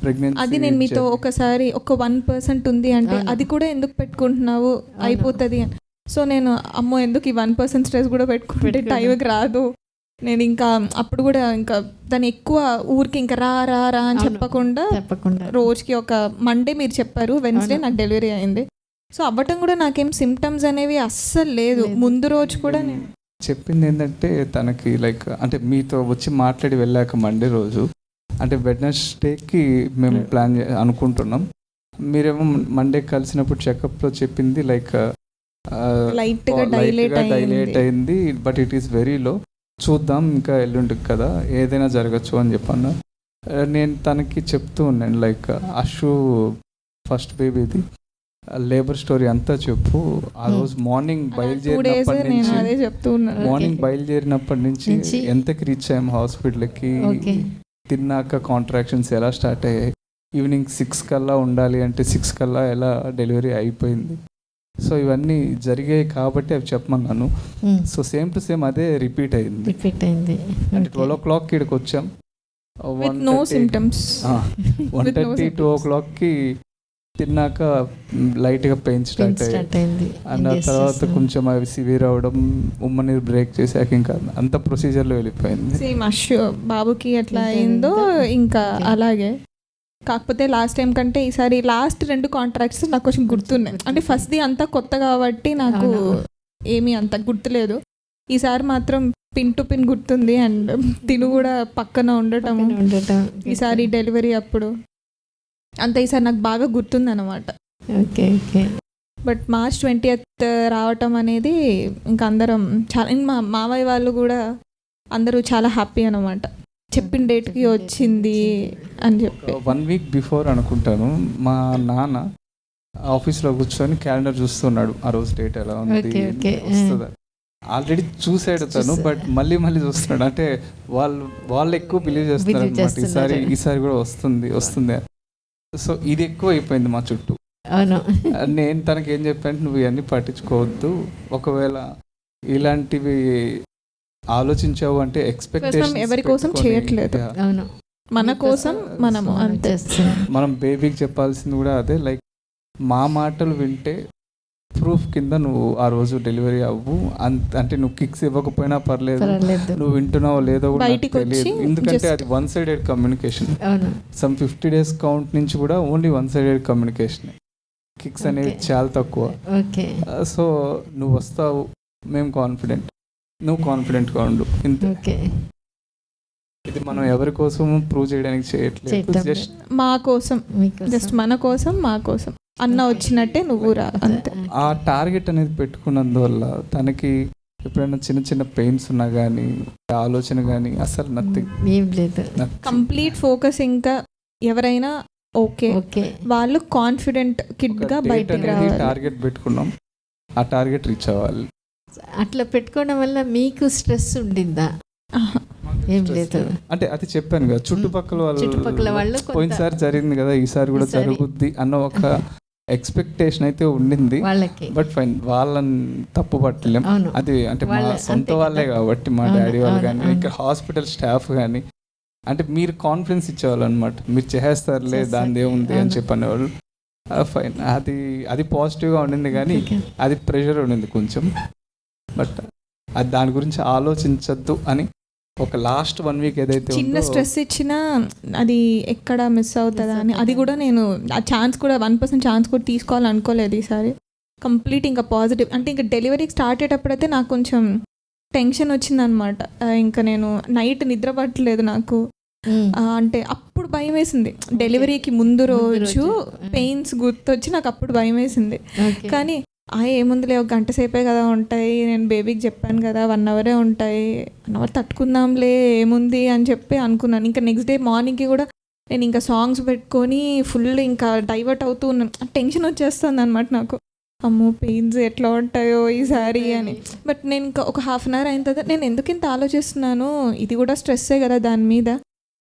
ప్రెగ్నెన్సీ అది నేను మీతో ఒకసారి ఒక 1% ఉంది అంటే అది కూడా ఎందుకు పెట్టుకుంటున్నావు అయిపోతుంది అని. సో నేను అమ్మో ఎందుకు ఈ 1% స్ట్రెస్ కూడా పెట్టుకుంటే టైంకి రాదు. నేను ఇంకా అప్పుడు కూడా ఇంకా దాన్ని ఎక్కువ ఊరికి ఇంకా రా రా రా అని చెప్పకుండా రోజుకి ఒక మండే మీరు చెప్పారు, వెన్స్డే నాకు డెలివరీ అయింది. సో అవ్వటం కూడా నాకేం సిమ్టమ్స్ అనేవి అస్సలు లేదు. ముందు రోజు కూడా నేను చెప్పింది ఏంటంటే తనకి లైక్ అంటే మీతో వచ్చి మాట్లాడి వెళ్ళాక మండే రోజు అంటే వెడ్నెస్డేకి మేము ప్లాన్ అనుకుంటున్నాం. మీరేమో మండే కలిసినప్పుడు చెకప్లో చెప్పింది లైక్ లైట్గా డైలేట్ అయింది, but it is very low, చూద్దాం ఇంకా ఎల్లుండికి కదా ఏదైనా జరగచ్చు అని చెప్పన్నా. నేను తనకి చెప్తూ ఉన్నాను లైక్ అషు ఫస్ట్ బేబీది లేబర్ స్టోరీ అంతా చెప్పు. ఆ రోజు మార్నింగ్ బయలుదేరినప్పటి నుంచి ఎంతకి రీచ్ అయ్యాము హాస్పిటల్కి, తిన్నాక కాంట్రాక్షన్స్ ఎలా స్టార్ట్ అయ్యాయి, ఈవినింగ్ 6 కల్లా ఉండాలి అంటే 6 కల్లా ఎలా డెలివరీ అయిపోయింది. సో ఇవన్నీ జరిగాయి కాబట్టి అవి చెప్పమన్నాను. సో సేమ్ టు సేమ్ అదే రిపీట్ అయింది. అంటే 12 o'clock ఇక్కడికి వచ్చాం, 1:30 2 o'clockకి తిన్నాక లైట్గా పెయిన్ స్టార్ట్ అయ్యింది. అండ్ ఆ తర్వాత కొంచెం అవి సివియర్ అవ్వడం, ఉమ్మని బ్రేక్ చేసాక ఇంకా అంత ప్రొసీజర్లో వెళ్ళిపోయింది. సేమ్ అష్యూ బాబుకి ఎట్లా అయిందో ఇంకా అలాగే. కాకపోతే లాస్ట్ టైం కంటే ఈసారి లాస్ట్ 2 కాంట్రాక్ట్స్ నాకు కొంచెం గుర్తున్నాయి. అంటే ఫస్ట్ది అంతా కొత్త కాబట్టి నాకు ఏమీ అంత గుర్తులేదు. ఈసారి మాత్రం పిన్ టు పిన్ గుర్తుంది. అండ్ తిను కూడా పక్కన ఉండటం ఈసారి డెలివరీ అప్పుడు అంత ఈసారి నాకు బాగా గుర్తుంది అనమాట. బట్ March 20th రావటం అనేది ఇంకా అందరం చాలా, మా మామయ్య వాళ్ళు కూడా అందరూ చాలా హ్యాపీ అనమాట. చెప్పిన డేట్కి వచ్చింది అని చెప్పి 1 week బిఫోర్ అనుకుంటాను మా నాన్న ఆఫీస్లో కూర్చొని క్యాలెండర్ చూస్తున్నాడు, ఆ రోజు డేట్ ఎలా ఉంది వస్తుందా. ఆల్రెడీ చూసాడు తను, బట్ మళ్ళీ చూస్తున్నాడు. అంటే వాళ్ళు ఎక్కువ బిలీవ్ చేస్తున్నారు అనమాట, ఈసారి కూడా వస్తుంది. సో ఇది ఎక్కువ అయిపోయింది మా చుట్టూ. నేను తనకి ఏం చెప్పాను, నువ్వు ఇవన్నీ పట్టించుకోవద్దు, ఒకవేళ ఇలాంటివి ఆలోచించావు అంటే ఎక్స్పెక్టేషన్ ఎవరి కోసం చేయట్లేదు, మన కోసం మనము అంతే. మనం బేబీకి చెప్పాల్సింది కూడా అదే, లైక్ మా మాటలు వింటే ప్రూఫ్ కింద నువ్వు ఆ రోజు డెలివరీ అవ్వు, అంటే నువ్వు కిక్స్ ఇవ్వకపోయినా పర్లేదు, నువ్వు వింటున్నావో లేదో కూడా తెలియదు. ఎందుకంటే అది 1-sided communication. Some 50 days count నుంచి కూడా ఓన్లీ 1-sided కమ్యూనికేషన్, కిక్స్ అనేవి చాలా తక్కువ. సో నువ్వు వస్తావు, మేము కాన్ఫిడెంట్, నువ్వు కాన్ఫిడెంట్గా ఉండు, ఇంతే. ఇది మనం ఎవరి కోసం ప్రూవ్ చేయడానికి చేయట్లేదు, జస్ట్ మా కోసం, జస్ట్ మన కోసం, మా కోసం అన్న వచ్చినట్టే నువ్వు రా అంతే. ఆ టార్గెట్ అనేది పెట్టుకున్నందువల్ల తనకి ఎప్పుడైనా చిన్న పెయిన్స్ ఉన్నా కానీ ఆలోచన కానీ అసలు నథింగ్, కంప్లీట్ ఫోకస్. ఇంకా ఎవరైనా ఓకే వాళ్ళు కాన్ఫిడెంట్ కిడ్ గా బయటకు రావాలి. టార్గెట్ పెట్టుకున్నాం, ఆ టార్గెట్ రీచ్ అవ్వాలి. అట్లా పెట్టుకోవడం వల్ల మీకు స్ట్రెస్ ఉండిందా? ఏం లేదు. అంటే అది చెప్పాను కదా, చుట్టుపక్కల వాళ్ళు పోయినసారి జరిగింది కదా, ఈసారి కూడా జరుగుద్ది అన్న ఒక ఎక్స్పెక్టేషన్ అయితే ఉండింది వాళ్ళకి. బట్ ఫైన్, వాళ్ళని తప్పు పట్టలేం. అది అంటే మా సొంత వాళ్ళే కాబట్టి, మా డాడీ వాళ్ళు కానీ ఇక్కడ హాస్పిటల్ స్టాఫ్ కానీ, అంటే మీరు కాన్ఫిడెన్స్ ఇచ్చేవాళ్ళు అనమాట, మీరు చేసేస్తారులే దాని ఏముంది అని చెప్పనేవాళ్ళు. ఫైన్, అది పాజిటివ్గా ఉండింది, కానీ అది ప్రెషర్ ఉండింది కొంచెం. బట్ అది దాని గురించి ఆలోచించద్దు అని ఒక లాస్ట్ 1 week ఏదైతే చిన్న స్ట్రెస్ ఇచ్చినా అది ఎక్కడ మిస్ అవుతుందా అని, అది కూడా నేను ఆ ఛాన్స్ కూడా 1% ఛాన్స్ కూడా తీసుకోవాలనుకోలేదు ఈసారి. కంప్లీట్ ఇంకా పాజిటివ్. అంటే ఇంకా డెలివరీకి స్టార్ట్ అయ్యేటప్పుడైతే నాకు కొంచెం టెన్షన్ వచ్చిందనమాట. ఇంకా నేను నైట్ నిద్ర పట్టలేదు నాకు. అంటే అప్పుడు భయం వేసింది, డెలివరీకి ముందు రోజు పెయిన్స్ గుర్తొచ్చి నాకు అప్పుడు భయం వేసింది. కానీ ఏముందిలే, 1 గంట సేపే కదా ఉంటాయి, నేను బేబీకి చెప్పాను కదా 1 hour ఉంటాయి, 1 hour తట్టుకుందాంలే ఏముంది అని చెప్పి అనుకున్నాను. ఇంకా నెక్స్ట్ డే మార్నింగ్కి కూడా నేను ఇంకా సాంగ్స్ పెట్టుకొని ఫుల్ ఇంకా డైవర్ట్ అవుతూ ఉన్నాను. టెన్షన్ వచ్చేస్తుంది అనమాట నాకు, అమ్మో పెయిన్స్ ఎట్లా ఉంటాయో ఈసారి అని. బట్ నేను ఇంకా ఒక 1/2 hour అయిన తర్వాత నేను ఎందుకు ఇంత ఆలోచిస్తున్నాను, ఇది కూడా స్ట్రెస్సే కదా దాని మీద,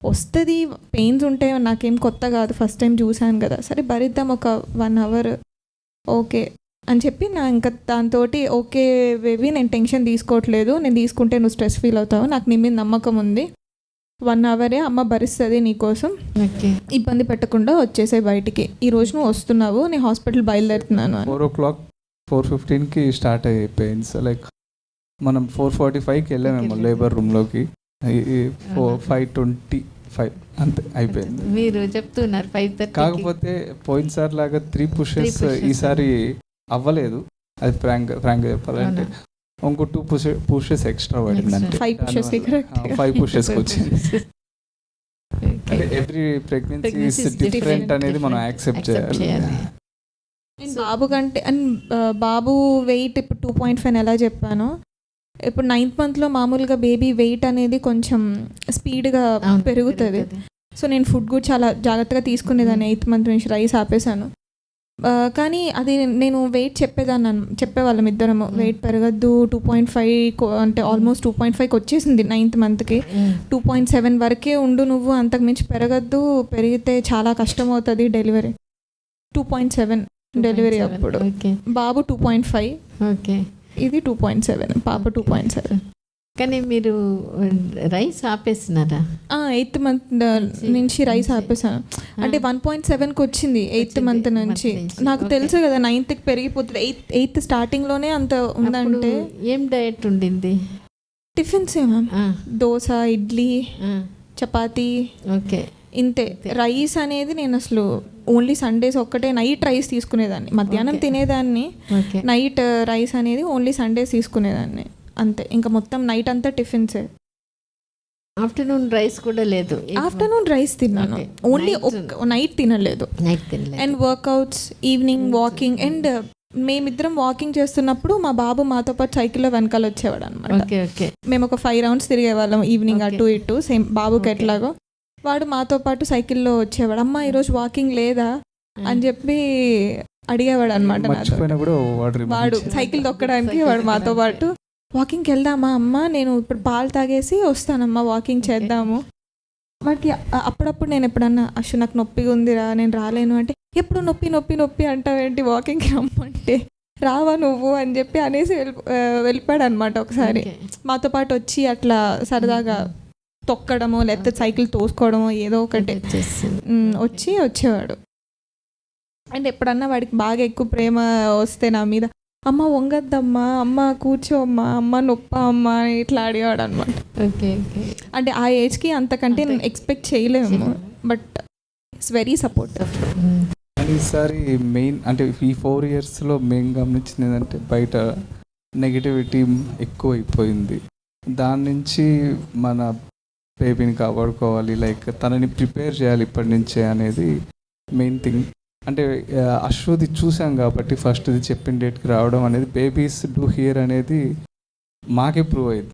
వస్తుంది, పెయిన్స్ ఉంటే నాకేం కొత్త కాదు, ఫస్ట్ టైం చూశాను కదా, సరే భరిద్దాం ఒక 1 అవర్ ఓకే అని చెప్పి నా ఇంకా దాంతో ఓకే బేబీ నేను టెన్షన్ తీసుకోవట్లేదు, నేను తీసుకుంటే నువ్వు స్ట్రెస్ ఫీల్ అవుతావు, నాకు నీ మీద నమ్మకం ఉంది, 1 అవరే అమ్మ భరిస్తుంది నీకోసం, ఓకే ఇబ్బంది పెట్టకుండా వచ్చేసే బయటికి, ఈ రోజు నువ్వు వస్తున్నావు, నేను హాస్పిటల్ బయలుదేరుతున్నాను అని. 4:15కి స్టార్ట్ అయ్యాయి పెయిన్స్. లైక్ మనం 4:45కి వెళ్ళామేమో లేబర్ రూమ్లోకి, 5:25 అంతే అయిపోయింది. మీరు చెప్తున్నారు 5:30. కాకపోతే పోయినసారి లాగా 3 పుషెస్ ఈసారి అవ్వలేదు, అది ఫ్రాంక్ చెప్పాలంటే. ఇంకో 2 పుషెస్ ఎక్స్ట్రా పడింది, అంటే 5 పుషెస్కి వచ్చింది. అంటే ఎవ్రీ ప్రెగ్నెన్సీ ఇస్ డిఫరెంట్ అనేది మనం యాక్సెప్ట్ చేయాలి. బాబు కంటే అండ్ బాబు వెయిట్ ఇప్పుడు 2.5 ఎలా చెప్పానో, ఇప్పుడు 9th మంత్లో మామూలుగా బేబీ వెయిట్ అనేది కొంచెం స్పీడ్గా పెరుగుతుంది. సో నేను ఫుడ్ కూడా చాలా జాగ్రత్తగా తీసుకునేదాన్ని. 8th మంత్ నుంచి రైస్ ఆపేసాను. కానీ అది నేను వెయిట్ చెప్పేవాళ్ళం ఇద్దరము, వెయిట్ పెరగద్దు, 2.5 అంటే ఆల్మోస్ట్ 2.5కి వచ్చేసింది 9th మంత్కి. 2.7 వరకే ఉండు నువ్వు, అంతకుమించి పెరగద్దు, పెరిగితే చాలా కష్టం అవుతుంది డెలివరీ. 2.7 డెలివరీ అప్పుడు, బాబు 2.5, ఓకే ఇది 2.7, పాప 2.7. కానీ మీరు రైస్ ఆపేస్తున్నారా? 8th మంత్ నుంచి రైస్ ఆపేసాను. అంటే 1.7కి వచ్చింది 8th మంత్ నుంచి. నాకు తెలుసు కదా 9th పెరిగిపోతుంది, 8th స్టార్టింగ్లోనే అంత ఉందంటే. ఏం డయట్ ఉండింది? టిఫిన్సే మ్యామ్, దోశ, ఇడ్లీ, చపాతీ, ఓకే ఇంతే. రైస్ అనేది నేను అసలు ఓన్లీ సండేస్ ఒక్కటే నైట్ రైస్ తీసుకునేదాన్ని, మధ్యాహ్నం తినేదాన్ని, నైట్ రైస్ అనేది ఓన్లీ సండేస్ తీసుకునేదాన్ని అంతే. ఇంకా మొత్తం నైట్ అంతా టిఫిన్సే. ఆఫ్టర్నూన్ రైస్ కూడా లేదు? ఆఫ్టర్నూన్ రైస్ తిన్నాను, ఓన్లీ నైట్ తినలేదు. And workouts, evening walking. And మేమిద్దరం వాకింగ్ చేస్తున్నప్పుడు మా బాబు మాతో పాటు సైకిల్లో వెనకాల వచ్చేవాడు అనమాట. మేము ఒక 5 రౌండ్స్ తిరిగేవాళ్ళం ఈవినింగ్, అటు ఇటు, సేమ్ బాబుకి ఎట్లాగో. వాడు మాతో పాటు సైకిల్లో వచ్చేవాడు, అమ్మ ఈరోజు వాకింగ్ లేదా అని చెప్పి అడిగేవాడు అనమాట. వాడు సైకిల్ తొక్కడానికి వాడు మాతో పాటు, వాకింగ్కి వెళ్దామా అమ్మ, నేను ఇప్పుడు పాలు తాగేసి వస్తానమ్మా, వాకింగ్ చేద్దాము. వాటికి అప్పుడప్పుడు నేను ఎప్పుడన్నా నాకు నొప్పిగా ఉందిరా నేను రాలేను అంటే, ఎప్పుడు నొప్పి నొప్పి నొప్పి అంటావేంటి, వాకింగ్కి రమ్మంటే రావా నువ్వు అని చెప్పి అనేసి వెళ్ళిపోయాడు అనమాట. ఒకసారి మాతో పాటు వచ్చి అట్లా సరదాగా తొక్కడమో లేకపోతే సైకిల్ తోసుకోవడమో ఏదో ఒకటి వచ్చేవాడు. అండ్ ఎప్పుడన్నా వాడికి బాగా ఎక్కువ ప్రేమ వస్తే నా మీద, అమ్మ వంగద్దమ్మా, అమ్మ కూర్చోమ్మా, అమ్మ నొప్ప అమ్మ ఇట్లా అడిగాడు అనమాట. అంటే ఆ ఏజ్కి అంతకంటే నేను ఎక్స్పెక్ట్ చేయలేము, బట్ ఇట్స్ వెరీ సపోర్టివ్. ఈసారి మెయిన్ అంటే ఈ 4 ఇయర్స్లో మెయిన్ గమనించింది ఏంటంటే, బయట నెగిటివిటీ ఎక్కువ అయిపోయింది. దాని నుంచి మన బేబీని కాపాడుకోవాలి, లైక్ తనని ప్రిపేర్ చేయాలి ఇప్పటి నుంచే అనేది మెయిన్ థింగ్. అంటే అశ్వది చూసాం కాబట్టి ఫస్ట్ది చెప్పిన డేట్కి రావడం అనేది, బేబీస్ డూ హియర్ అనేది మాకే ప్రూవ్ అయింది.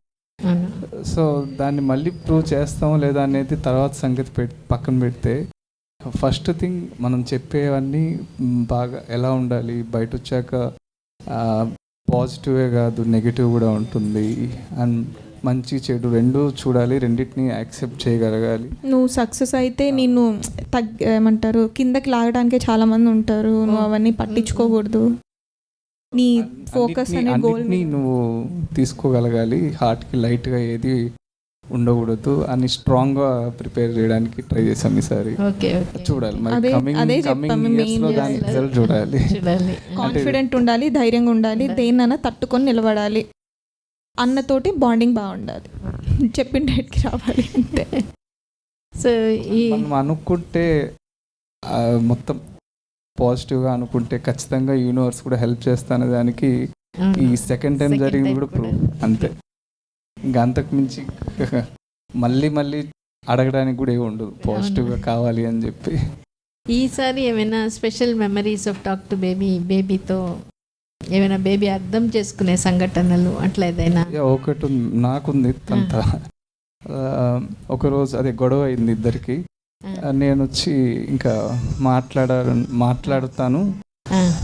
సో దాన్ని మళ్ళీ ప్రూవ్ చేస్తామో లేదా అనేది తర్వాత సంగతి పక్కన పెడితే, ఫస్ట్ థింగ్ మనం చెప్పేవన్నీ బాగా ఎలా ఉండాలి, బయట వచ్చాక పాజిటివే కాదు నెగిటివ్ కూడా ఉంటుంది. అండ్ మంచి చెడు రెండు చూడాలి, రెండింటిని యాక్సెప్ట్ చేయగలగాలి. నువ్వు సక్సెస్ అయితే నిన్ను ఏమంటారు కిందకి లాగడానికే చాలా మంది ఉంటారు, నువ్వు అవన్నీ పట్టించుకోకూడదు. నీ ఫోకస్ అనే గోల్ని నువ్వు తీసుకోగలగాలి, హార్ట్కి లైట్గా ఏది ఉండకూడదు అని స్ట్రాంగ్గా ప్రిపేర్ చేయడానికి ట్రై చేసాం ఈసారి. చూడాలి మరి కమింగ్ ఇయర్స్లో దాని రిజల్ట్ చూడాలి. కాన్ఫిడెంట్ ఉండాలి, ధైర్యంగా ఉండాలి, దేన్నైనా తట్టుకొని నిలబడాలి, అన్నతోటి బాండింగ్ బాగుండాలి, చెప్పిన డేట్కి రావాలి అంతే. సో మనం అనుకుంటే మొత్తం పాజిటివ్గా అనుకుంటే ఖచ్చితంగా యూనివర్స్ కూడా హెల్ప్ చేస్తానే దానికి ఈ సెకండ్ టైం జరిగింది కూడా ప్రూవ్ అంతే. ఇంకా అంతకు మించి మళ్ళీ అడగడానికి కూడా ఏమి ఉండదు, పాజిటివ్గా కావాలి అని చెప్పి. ఈసారి ఏమైనా special memories of talk to బేబీతో ఏమైనా బేబీ అర్థం చేసుకునే సంఘటనలు అట్లా ఏదైనా? ఒకటి నాకుంది. అంత ఒకరోజు అదే గొడవ అయింది ఇద్దరికి. నేను వచ్చి ఇంకా మాట్లాడుతాను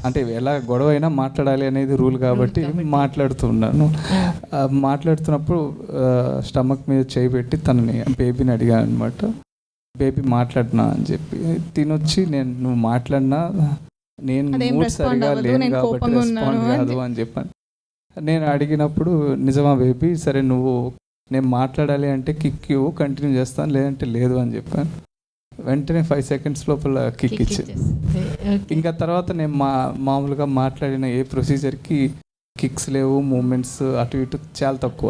అంటే ఎలా గొడవ అయినా మాట్లాడాలి అనేది రూల్ కాబట్టి మాట్లాడుతున్నాను. మాట్లాడుతున్నప్పుడు స్టమక్ మీద చేయి పెట్టి తనని బేబీని అడిగాను అనమాట. బేబీ మాట్లాడినా అని చెప్పి తినొచ్చి నువ్వు మాట్లాడినా నేను అదేం మూడ్ respond సరిగా అవ్వదు, లేను నేను కాబట్టి కోపంగా రెస్పాండ్ ఉన్నాను కాదు అని చెప్పాను. నేను అడిగినప్పుడు నిజమా బేబీ, సరే నువ్వు నేను మాట్లాడాలి అంటే కిక్ ఇవ్వు, కంటిన్యూ చేస్తాను, లేదంటే లేదు అని చెప్పాను. వెంటనే 5 seconds లోపల కిక్ ఇచ్చింది. ఇంకా తర్వాత నేను మామూలుగా మాట్లాడిన ఏ ప్రొసీజర్కి కిక్స్ లేవు, మూమెంట్స్ అటు ఇటు చాలా తక్కువ.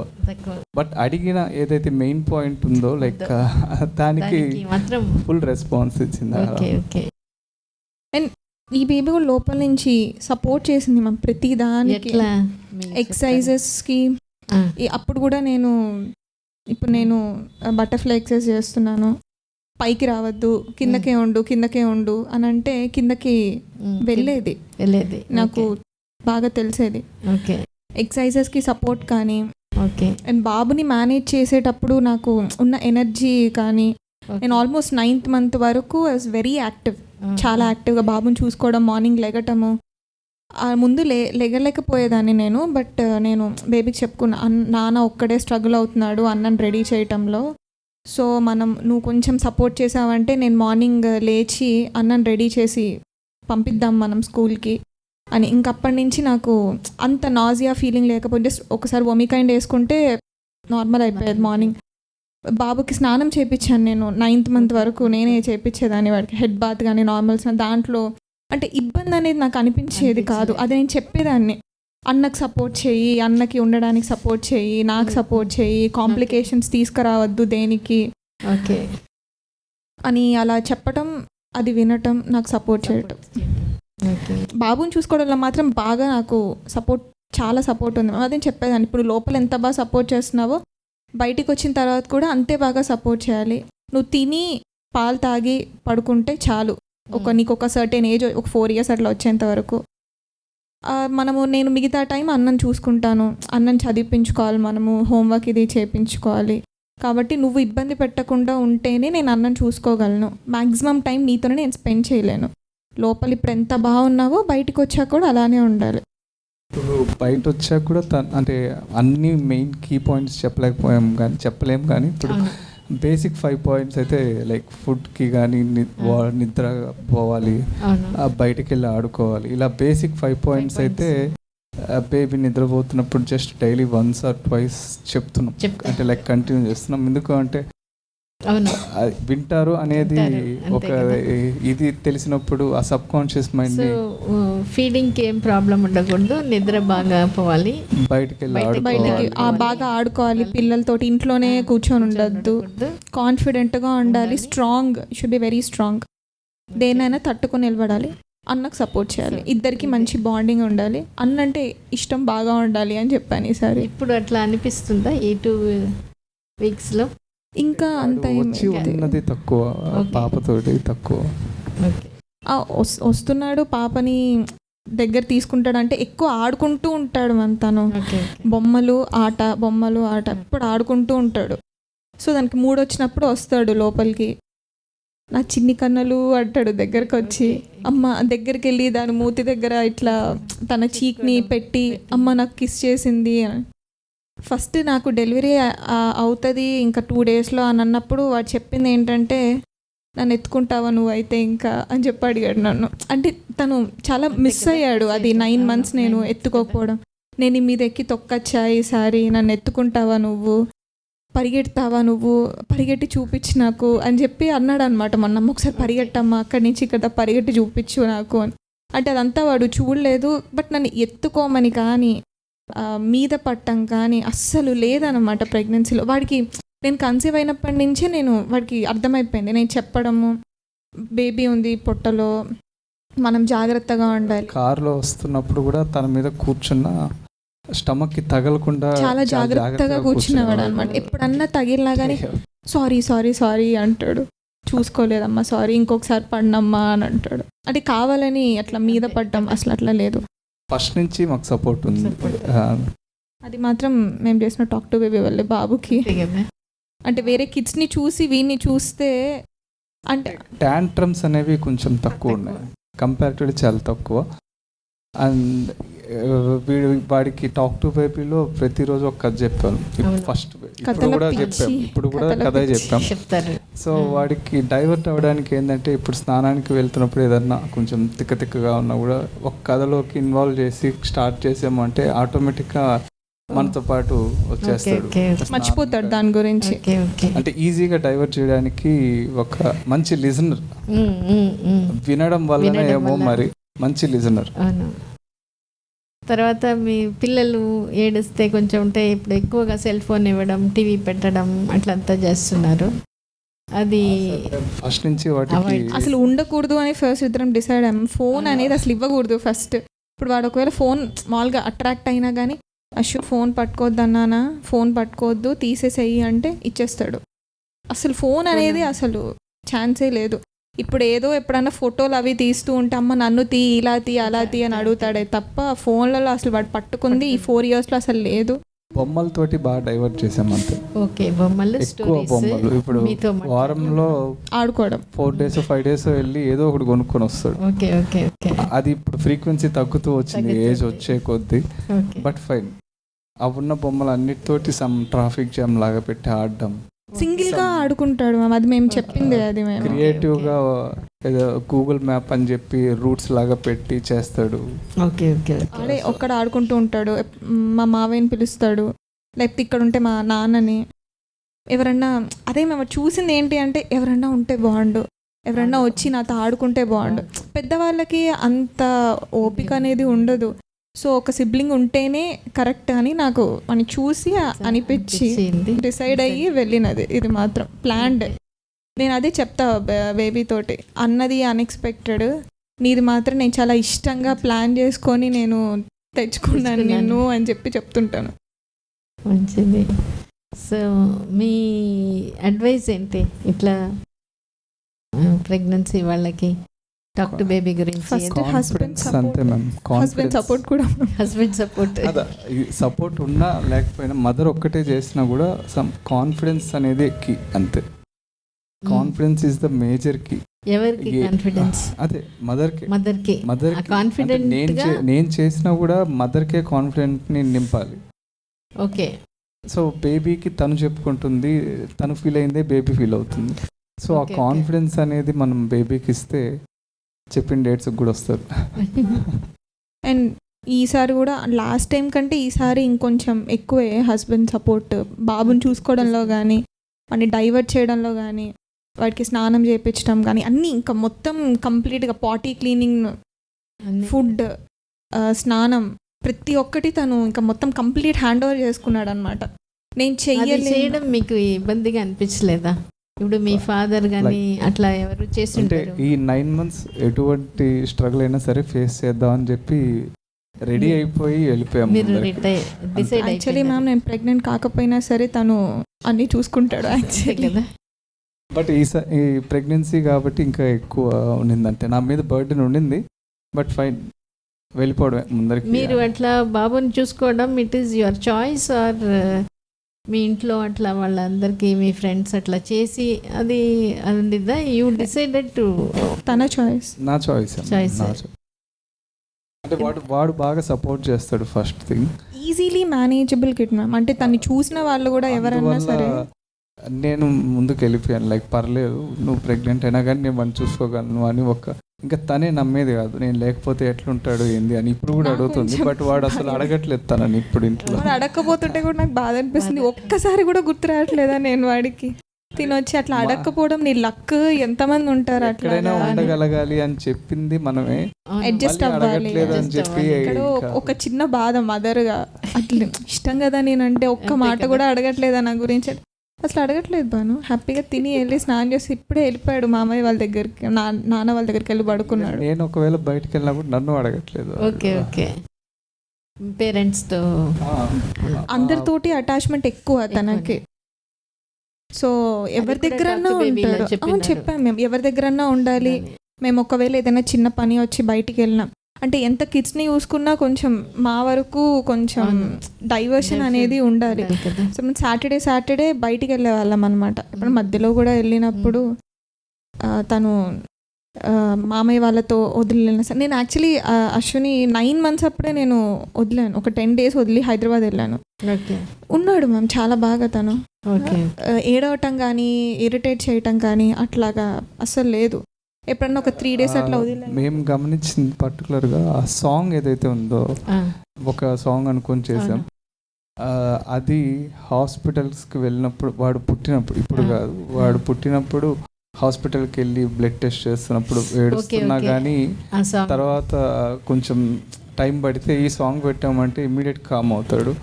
బట్ అడిగిన ఏదైతే మెయిన్ పాయింట్ ఉందో లైక్ దానికి మాత్రం ఫుల్ రెస్పాన్స్ ఇచ్చింది. అండ్ ఈ బేబీ కూడా లోపల నుంచి సపోర్ట్ చేసింది మ్యామ్ ప్రతి దానికి. ఎక్సర్సైజెస్కి అప్పుడు కూడా ఇప్పుడు నేను బటర్ఫ్లై ఎక్సర్సైజ్ చేస్తున్నాను, పైకి రావద్దు, కిందకే ఉండు అని అంటే కిందకి వెళ్ళేది నాకు బాగా తెలిసేది. ఎక్సర్సైజెస్కి సపోర్ట్ కానీ అండ్ బాబుని మేనేజ్ చేసేటప్పుడు నాకు ఉన్న ఎనర్జీ కానీ, నేను ఆల్మోస్ట్ 9th month వరకు ఐ వాజ్ వెరీ యాక్టివ్, చాలా యాక్టివ్గా బాబుని చూసుకోవడం, మార్నింగ్ లెగటము. ముందు లెగలేకపోయేదాన్ని నేను, బట్ నేను బేబీకి చెప్పుకున్నా, నాన్న ఒక్కడే స్ట్రగుల్ అవుతున్నాడు అన్నని రెడీ చేయటంలో, సో నువ్వు కొంచెం సపోర్ట్ చేసావంటే నేను మార్నింగ్ లేచి అన్నని రెడీ చేసి పంపిద్దాం మనం స్కూల్కి అని. ఇంకప్పటి నుంచి నాకు అంత నాజియా ఫీలింగ్ లేకపోతే జస్ట్ ఒకసారి వొమికైండ్ వేసుకుంటే నార్మల్ అయిపోయేది. మార్నింగ్ బాబుకి స్నానం చేయించాను నేను 9th month వరకు, నేనే చేయించేదాన్ని వాడికి, హెడ్ బాత్ కానీ నార్మల్ దాంట్లో అంటే ఇబ్బంది అనేది నాకు అనిపించేది కాదు. అది నేను చెప్పేదాన్ని, అన్నకు సపోర్ట్ చేయి, అన్నకి ఉండడానికి సపోర్ట్ చేయి, నాకు సపోర్ట్ చేయి, కాంప్లికేషన్స్ తీసుకురావద్దు దేనికి అని అలా చెప్పటం, అది వినటం, నాకు సపోర్ట్ చేయటం. బాబుని చూసుకోవడంలో మాత్రం బాగా నాకు చాలా సపోర్ట్ ఉంది. అదే చెప్పేదాన్ని, ఇప్పుడు లోపల ఎంత బాగా సపోర్ట్ చేస్తున్నావో బయటికి వచ్చిన తర్వాత కూడా అంతే బాగా సపోర్ట్ చేయాలి. నువ్వు తిని పాలు తాగి పడుకుంటే చాలు, నీకు ఒక సర్టెన్ ఏజ్, ఒక 4 years అట్లా వచ్చేంత వరకు నేను మిగతా టైం అన్నం చూసుకుంటాను, అన్నం చదివించుకోవాలి, మనము హోంవర్క్ ఇది చేయించుకోవాలి. కాబట్టి నువ్వు ఇబ్బంది పెట్టకుండా ఉంటేనే నేను అన్నం చూసుకోగలను. మ్యాక్సిమం టైం నీతోనే నేను స్పెండ్ చేయలేను. లోపల ఇప్పుడు ఎంత బాగున్నావో బయటకు వచ్చాక కూడా అలానే ఉండాలి. ఇప్పుడు బయట వచ్చాక కూడా అంటే అన్ని మెయిన్ కీ పాయింట్స్ చెప్పలేము కానీ ఇప్పుడు బేసిక్ 5 points అయితే లైక్ ఫుడ్కి కానీ నిద్ర పోవాలి, బయటికి వెళ్ళి ఆడుకోవాలి, ఇలా బేసిక్ 5 points అయితే బేబీ నిద్రపోతున్నప్పుడు జస్ట్ డైలీ 1 or 2 చెప్తున్నాం, అంటే లైక్ కంటిన్యూ చేస్తున్నాం. ఎందుకు అంటే వింటారు అనేది ఒక ఇది తెలిసినప్పుడు ఆ సబ్ కాన్షియస్ మైండ్ ఫీడింగ్కి ఏం ప్రాబ్లం ఉండకూడదు, నిద్ర బాగా పోవాలి, బయటికి బాగా ఆడుకోవాలి పిల్లలతో, ఇంట్లోనే కూర్చొని ఉండద్దు, కాన్ఫిడెంట్గా ఉండాలి, strong, should be very strong, దేనైనా తట్టుకొని నిలబడాలి, అన్నకు సపోర్ట్ చేయాలి, ఇద్దరికి మంచి బాండింగ్ ఉండాలి, అన్నంటే ఇష్టం బాగా ఉండాలి అని చెప్పాను ఈసారి. ఇప్పుడు అట్లా అనిపిస్తుందా ఈ 2 weeks ఇంకా అంత ఉన్నది తక్కువ, పాపతోటి తక్కువ వస్తున్నాడు, పాపని దగ్గర తీసుకుంటాడు, అంటే ఎక్కువ ఆడుకుంటూ ఉంటాడు తను, బొమ్మలు ఆట ఎప్పుడు ఆడుకుంటూ ఉంటాడు. సో దానికి మూడు వచ్చినప్పుడు వస్తాడు లోపలికి, నా చిన్ని కన్నులు అంటాడు దగ్గరకు వచ్చి, అమ్మ దగ్గరికి వెళ్ళి దాని మూతి దగ్గర ఇట్లా తన చీక్ని పెట్టి అమ్మ నాకు కిస్ చేసింది. ఫస్ట్ నాకు డెలివరీ అవుతుంది ఇంకా 2 daysలో అని అన్నప్పుడు వాడు చెప్పింది ఏంటంటే, నన్ను ఎత్తుకుంటావా నువ్వైతే ఇంకా అని చెప్పి అడిగాడు నన్ను. అంటే తను చాలా మిస్ అయ్యాడు అది 9 months నేను ఎత్తుకోకపోవడం. నేను మీద ఎక్కి తొక్కచ్చా ఈసారి, నన్ను ఎత్తుకుంటావా నువ్వు, పరిగెడతావా నువ్వు, పరిగెట్టి చూపించు నాకు అని చెప్పి అన్నాడు అనమాట. మొన్న ఒకసారి పరిగెట్టమ్మా అక్కడి నుంచి ఇక్కడ పరిగెట్టి చూపించు నాకు అని. అంటే అదంతా వాడు చూడలేదు, బట్ నన్ను ఎత్తుకోమని కానీ మీద పట్టం కానీ అస్సలు లేదనమాట ప్రెగ్నెన్సీలో. వాడికి నేను కన్సీవ్ అయినప్పటి నుంచే వాడికి అర్థమైపోయింది, నేను చెప్పడము బేబీ ఉంది పొట్టలో, మనం జాగ్రత్తగా ఉండాలి. కార్లో వస్తున్నప్పుడు కూడా తన మీద కూర్చున్న స్టమక్కి తగలకుండా చాలా జాగ్రత్తగా కూర్చునేవాడు అనమాట. ఎప్పుడన్నా తగిలినా కానీ సారీ అంటాడు, చూసుకోలేదమ్మా సారీ, ఇంకొకసారి పడినమ్మా అని అంటాడు. అంటే కావాలని అట్లా మీద పడ్డం అసలు అట్లా లేదు. ఫస్ట్ నుంచి మాకు సపోర్ట్ ఉంది. అది మాత్రం మేము చేసిన టాక్ టు బేబీ వల్లే బాబుకి. అంటే వేరే కిడ్స్ని చూసి వీడిని చూస్తే అంటే టాంట్రమ్స్ అనేవి కొంచెం తక్కువ ఉన్నాయి, కంపారిటివ్లీ చాలా తక్కువ. అండ్ వాడికి టాక్ టు బేబీలో ప్రతిరోజు ఒక కథ చెప్పాను. ఫస్ట్ ఇప్పుడు కూడా చెప్పాం, ఇప్పుడు కూడా కథ చెప్పాం. చెప్తారు. సో వాడికి డైవర్ట్ అవ్వడానికి ఏంటంటే ఇప్పుడు స్నానానికి వెళ్తున్నప్పుడు ఏదన్నా కొంచెం తిక్కగా ఉన్నా కూడా ఒక కథలోకి ఇన్వాల్వ్ చేసి స్టార్ట్ చేసాము అంటే ఆటోమేటిక్గా మనతో పాటు వచ్చేస్తాడు, మర్చిపోతాడు దాని గురించి. అంటే ఈజీగా డైవర్ట్ చేయడానికి ఒక మంచి లిజనర్, వినడం వల్లనే ఏమో మరి మంచి లిజనర్. తర్వాత మీ పిల్లలు ఏడిస్తే కొంచెం ఉంటే ఇప్పుడు ఎక్కువగా సెల్ ఫోన్ ఇవ్వడం, టీవీ పెట్టడం అట్లంతా చేస్తున్నారు. అది ఫస్ట్ నుంచి వాటికి అసలు ఉండకూడదు అని ఫస్ట్ ఇద్దరం డిసైడ్ అయ్యాం. ఫోన్ అనేది అసలు ఇవ్వకూడదు ఫస్ట్. ఇప్పుడు వాడు ఒకవేళ ఫోన్ మామూలుగా అట్రాక్ట్ అయినా కానీ అశ్వ ఫోన్ పట్టుకోవద్దు అన్నానా, ఫోన్ పట్టుకోవద్దు తీసేసేయి అంటే ఇచ్చేస్తాడు. అసలు ఫోన్ అనేది అసలు ఛాన్సే లేదు. ఇప్పుడు ఏదో ఎప్పుడన్నా ఫోటోలు అవి తీస్తూ ఉంటే అమ్మ నన్ను తీ, ఇలా తీ, అలా తీ అని అడుగుతాడే తప్ప ఫోన్లలో అసలు వాడు పట్టుకుంది ఈ 4 yearsలో అసలు లేదు. బొమ్మలతోటి బాగా డైవర్ట్ చేసాం అంతే. ఓకే, బొమ్మలు, ఎక్కువ బొమ్మలు. ఇప్పుడు వారంలో ఆడుకోవడం 4 days 5 days వెళ్ళి ఏదో ఒకటి కొనుక్కొని వస్తాడు. Okay okay okay. అది ఇప్పుడు ఫ్రీక్వెన్సీ తగ్గుతూ వచ్చింది ఏజ్ వచ్చే కొద్దీ. బట్ ఫైన్, ఆ ఉన్న బొమ్మలు అన్నిటితోటి సమ్ ట్రాఫిక్ జామ్ లాగా పెట్టి ఆడడం, సింగిల్ గా ఆడుకుంటాడు. అది మేము చెప్పింది. అది మేము క్రియేటివ్ గా ఏదో గూగుల్ మ్యాప్ అని చెప్పి రూట్స్ లాగా పెట్టి చేస్తాడు. Okay okay. అదే ఒక్కడ ఆడుకుంటూ ఉంటాడు. మా మావయ్యని పిలుస్తాడు, లేకపోతే ఇక్కడ ఉంటే మా నాన్నని. ఎవరన్నా అదే మేము చూసింది ఏంటి అంటే ఎవరన్నా ఉంటే బాగుండు, ఎవరన్నా వచ్చి నాతో ఆడుకుంటే బాగుండు. పెద్దవాళ్ళకి అంత ఓపిక అనేది ఉండదు. సో ఒక సిబ్లింగ్ ఉంటేనే కరెక్ట్ అని నాకు అని చూసి అనిపించి డిసైడ్ అయ్యి వెళ్ళినది. ఇది మాత్రం ప్లాన్డ్. నేను అదే చెప్తా బేబీ తోటి, అన్నది అన్ఎక్స్పెక్టెడ్, నీది మాత్రం నేను చాలా ఇష్టంగా ప్లాన్ చేసుకొని నేను తెచ్చుకున్నాను నిన్ను అని చెప్పి చెప్తుంటాను. మంచిది. సో మీ అడ్వైస్ ఏంటి ఇట్లా ప్రెగ్నెన్సీ వాళ్ళకి, టాక్ టు బేబీ గురించి? ఫస్ట్ హస్బెండ్ సపోర్ట్ కూడా. హస్బెండ్ సపోర్ట్ ఉన్నా లేకపోయినా మదర్ ఒక్కటే చేసినా కూడా సమ్ కాన్ఫిడెన్స్ అనేది కీ అంతే. Confidence is the major key. ఎవరికి కాన్ఫిడెన్స్? అదే మదర్కి. మదర్కి కాన్ఫిడెంట్. నేను చేసినా కూడా మదర్కే కాన్ఫిడెంట్ ని నింపాలి. ఓకే. సో బేబీకి తను చెప్పుకుంటుంది, తను ఫీల్ అయిందే బేబీ ఫీల్ అవుతుంది. సో ఆ కాన్ఫిడెన్స్ అనేది మనం బేబీకి ఇస్తే చెప్పిన డేట్స్ కూడా వస్తారు. అండ్ ఈసారి కూడా లాస్ట్ టైం కంటే ఈసారి ఇంకొంచెం ఎక్కువే హస్బెండ్ సపోర్ట్. బాబుని చూసుకోవడంలో కానీ, వాడిని డైవర్ట్ చేయడంలో కానీ, వాడికి స్నానం చేయించడం కానీ అన్నీ ఇంకా మొత్తం కంప్లీట్గా పాటీ క్లీనింగ్, ఫుడ్, స్నానం ప్రతి ఒక్కటి తను ఇంకా మొత్తం కంప్లీట్ హ్యాండ్ ఓవర్ చేసుకున్నాడు అనమాట. నేను చేయడం మీకు ఇబ్బందిగా అనిపించలేదా? ఇప్పుడు మీ ఫాదర్ కానీ అట్లా ఎవరు చేస్తుంటారు? ఈ 9 months ఎటువంటి స్ట్రగుల్ అయినా సరే ఫేస్ చేద్దాం అని చెప్పి రెడీ అయిపోయి వెళ్ళిపోయాము. యాక్చువల్లీ మ్యామ్ నేను ప్రెగ్నెంట్ కాకపోయినా సరే తను అన్నీ చూసుకుంటాడు యాక్చువల్లీ కదా. బట్ ఈ ప్రెగ్నెన్సీ కాబట్టి ఇంకా ఎక్కువ ఉండింది అంతే, నా మీద బర్డెన్ ఉండింది. బట్ ఫైన్, వెళ్ళిపోవడమే ముందరికి. మీరు అట్లా బాబుని చూసుకోవడం it is your choice or మీ ఇంట్లో అట్లా వాళ్ళందరికీ మీ ఫ్రెండ్స్ అట్లా చేసి అది ఉండిద్దా? You decided to? తన చాయిస్. నా చాయిస్. అంటే వాడు బాగా సపోర్ట్ చేస్తాడు. First thing easily manageable kid ma'am. అంటే తను చూసిన వాళ్ళు కూడా ఎవరన్నా సరే నేను ముందుకు వెళ్ళిపోయాను. లైక్ పర్లేదు, నువ్వు ప్రెగ్నెంట్ అయినా కానీ నేను వాడిని చూసుకోగలను అని. ఇంకా తనే నమ్మేది కాదు నేను లేకపోతే ఎట్లుంటాడు ఏంది అని. ఇప్పుడు కూడా అడుగుతుంది, బట్ వాడు అసలు అడగట్లేదు తనని. ఇప్పుడు ఇంట్లో అడగకపోతుంటే కూడా నాకు బాధ అనిపిస్తుంది. ఒక్కసారి కూడా గుర్తు రావట్లేదా నేను వాడికి? తినొచ్చి అట్లా అడగకపోవడం నీ లక్. ఎంతమంది ఉంటారు ఎక్కడైనా ఉండగలగాలి అని చెప్పింది మనమే, అడ్జస్ట్ అవ్వాలి అని చెప్పి. ఒక చిన్న బాధ మదర్గా, అట్లా ఇష్టం కదా నేనంటే ఒక్క మాట కూడా అడగట్లేదా నా గురించి? అసలు అడగట్లేదు బాను. హ్యాపీగా తిని వెళ్ళి స్నానం చేసి ఇప్పుడే వెళ్ళిపోయాడు మామయ్య వాళ్ళ దగ్గరికి, నాన్న వాళ్ళ దగ్గరికి వెళ్ళి పడుకున్నాడు. నేను ఒకవేళ బయటకు వెళ్ళినప్పుడు నన్ను అడగట్లేదు. Okay okay. పేరెంట్స్తో అందరితోటి అటాచ్మెంట్ ఎక్కువ తనకి. సో ఎవరి దగ్గరన్నా ఉంటాడు. చెప్పాము మేము, ఎవరి దగ్గరన్నా ఉండాలి. మేము ఒకవేళ ఏదైనా చిన్న పని వచ్చి బయటికి వెళ్ళినాం అంటే ఎంత కిడ్స్ని చూసుకున్నా కొంచెం మా వరకు కొంచెం డైవర్షన్ అనేది ఉండాలి. సో మేము సాటర్డే బయటికి వెళ్ళే వాళ్ళం అనమాట. ఇప్పుడు మధ్యలో కూడా వెళ్ళినప్పుడు తను మామయ్య వాళ్ళతో వదిలేను సార్. నేను యాక్చువల్లీ అశ్విని 9 months అప్పుడే నేను వదిలాను. ఒక 10 days వదిలి హైదరాబాద్ వెళ్ళాను. ఓకే. ఉన్నాడు మ్యామ్ చాలా బాగా తను. ఓకే. ఏడవటం కానీ ఇరిటేట్ చేయటం కానీ అట్లాగా అస్సలు లేదు. ఎప్పుడన్నా ఒక 3 days అట్లా వదిలేను. మేము గమనించింది పర్టికులర్గా ఆ సాంగ్ ఏదైతే ఉందో ఒక సాంగ్ అనుకొని చేసాం. అది హాస్పిటల్స్కి వెళ్ళినప్పుడు వాడు పుట్టినప్పుడు, ఇప్పుడు కాదు, వాడు పుట్టినప్పుడు హాస్పిటల్కి వెళ్ళి బ్లడ్ టెస్ట్ చేస్తున్నప్పుడు ఏడుస్తున్నా కానీ తర్వాత కొంచెం టైం పడితే ఈ సాంగ్ పెట్టామంటే ఇమ్మీడియట్ కామ్ అవుతాడు.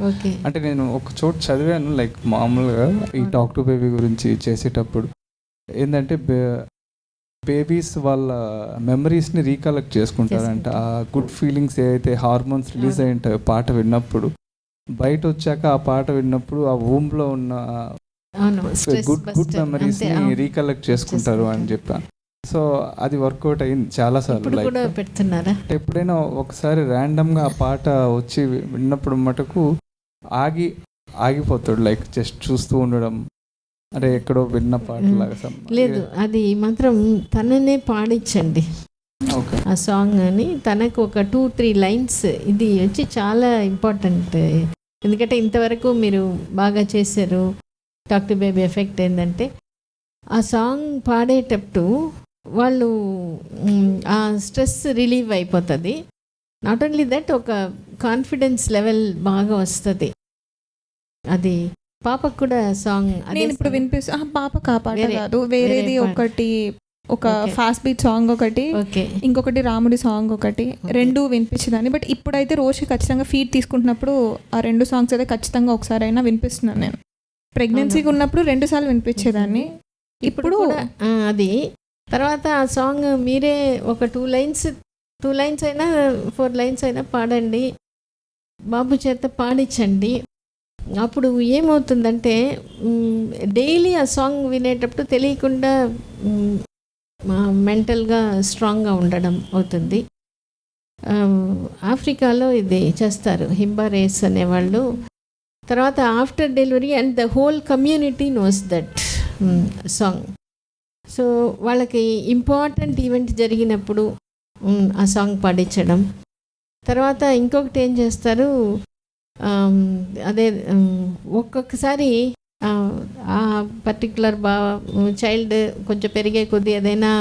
అంటే నేను ఒక చోట చదివాను, లైక్ మామూలుగా ఈ టాక్ టు బేబీ గురించి చేసేటప్పుడు ఏంటంటే బేబీస్ వాళ్ళ మెమరీస్ని రీకలెక్ట్ చేసుకుంటారంట. ఆ గుడ్ ఫీలింగ్స్ ఏదైతే హార్మోన్స్ రిలీజ్ అయి ఉంటాయో పాట విన్నప్పుడు, బయట వచ్చాక ఆ పాట విన్నప్పుడు ఆ వూమ్లో ఉన్న గుడ్ మెమరీస్ ని రీకలెక్ట్ చేసుకుంటారు అని చెప్పాను. సో అది వర్కౌట్ అయింది చాలా సార్లు. పెడుతున్నారా? ఎప్పుడైనా ఒకసారి ర్యాండమ్ గా ఆ పాట వచ్చి విన్నప్పుడు మటుకు ఆగిపోతాడు, లైక్ జస్ట్ చూస్తూ ఉండడం, అంటే ఎక్కడో విన్న పాట లాగా. లేదు, అది మాత్రం తననే పాడించండి ఆ సాంగ్ అని. తనకు ఒక 2-3 lines ఇది వచ్చి చాలా ఇంపార్టెంట్. ఎందుకంటే ఇంతవరకు మీరు బాగా చేశారు. టాక్ టు బేబీ ఎఫెక్ట్ ఏంటంటే ఆ సాంగ్ పాడేటప్పుడు వాళ్ళు ఆ స్ట్రెస్ రిలీవ్ అయిపోతుంది. నాట్ ఓన్లీ దట్, ఒక కాన్ఫిడెన్స్ లెవెల్ బాగా వస్తుంది. అది పాపకు కూడా సాంగ్ నేను ఇప్పుడు వినిపిస్తా. పాప కాపాడ కాదు, వేరేది ఒకటి, ఒక ఫాస్ట్ బీట్ సాంగ్ ఒకటి, ఇంకొకటి రాముడి సాంగ్ ఒకటి, 2 వినిపించేదాన్ని. బట్ ఇప్పుడైతే రోజు ఖచ్చితంగా ఫీడ్ తీసుకుంటున్నప్పుడు ఆ 2 songs అయితే ఖచ్చితంగా ఒకసారైనా వినిపిస్తున్నాను. నేను ప్రెగ్నెన్సీగా ఉన్నప్పుడు 2 సార్లు వినిపించేదాన్ని. ఇప్పుడు అది తర్వాత ఆ సాంగ్ మీరే ఒక 2 lines అయినా 4 lines అయినా పాడండి, బాబు చేత పాడించండి. అప్పుడు ఏమవుతుందంటే డైలీ ఆ సాంగ్ వినేటప్పుడు తెలియకుండా మెంటల్గా స్ట్రాంగ్గా ఉండడం అవుతుంది. ఆఫ్రికాలో ఇది చేస్తారు, హింబా రేస్ అనేవాళ్ళు. తర్వాత after delivery and the whole community knows that song. So వాళ్ళకి ఇంపార్టెంట్ ఈవెంట్ జరిగినప్పుడు ఆ సాంగ్ పాడించడం. తర్వాత ఇంకొకటి ఏం చేస్తారు, అదే ఒక్కొక్కసారి ఆ పర్టికులర్ చైల్డ్ కొంచెం పెరిగే కొద్దీ ఏదైనా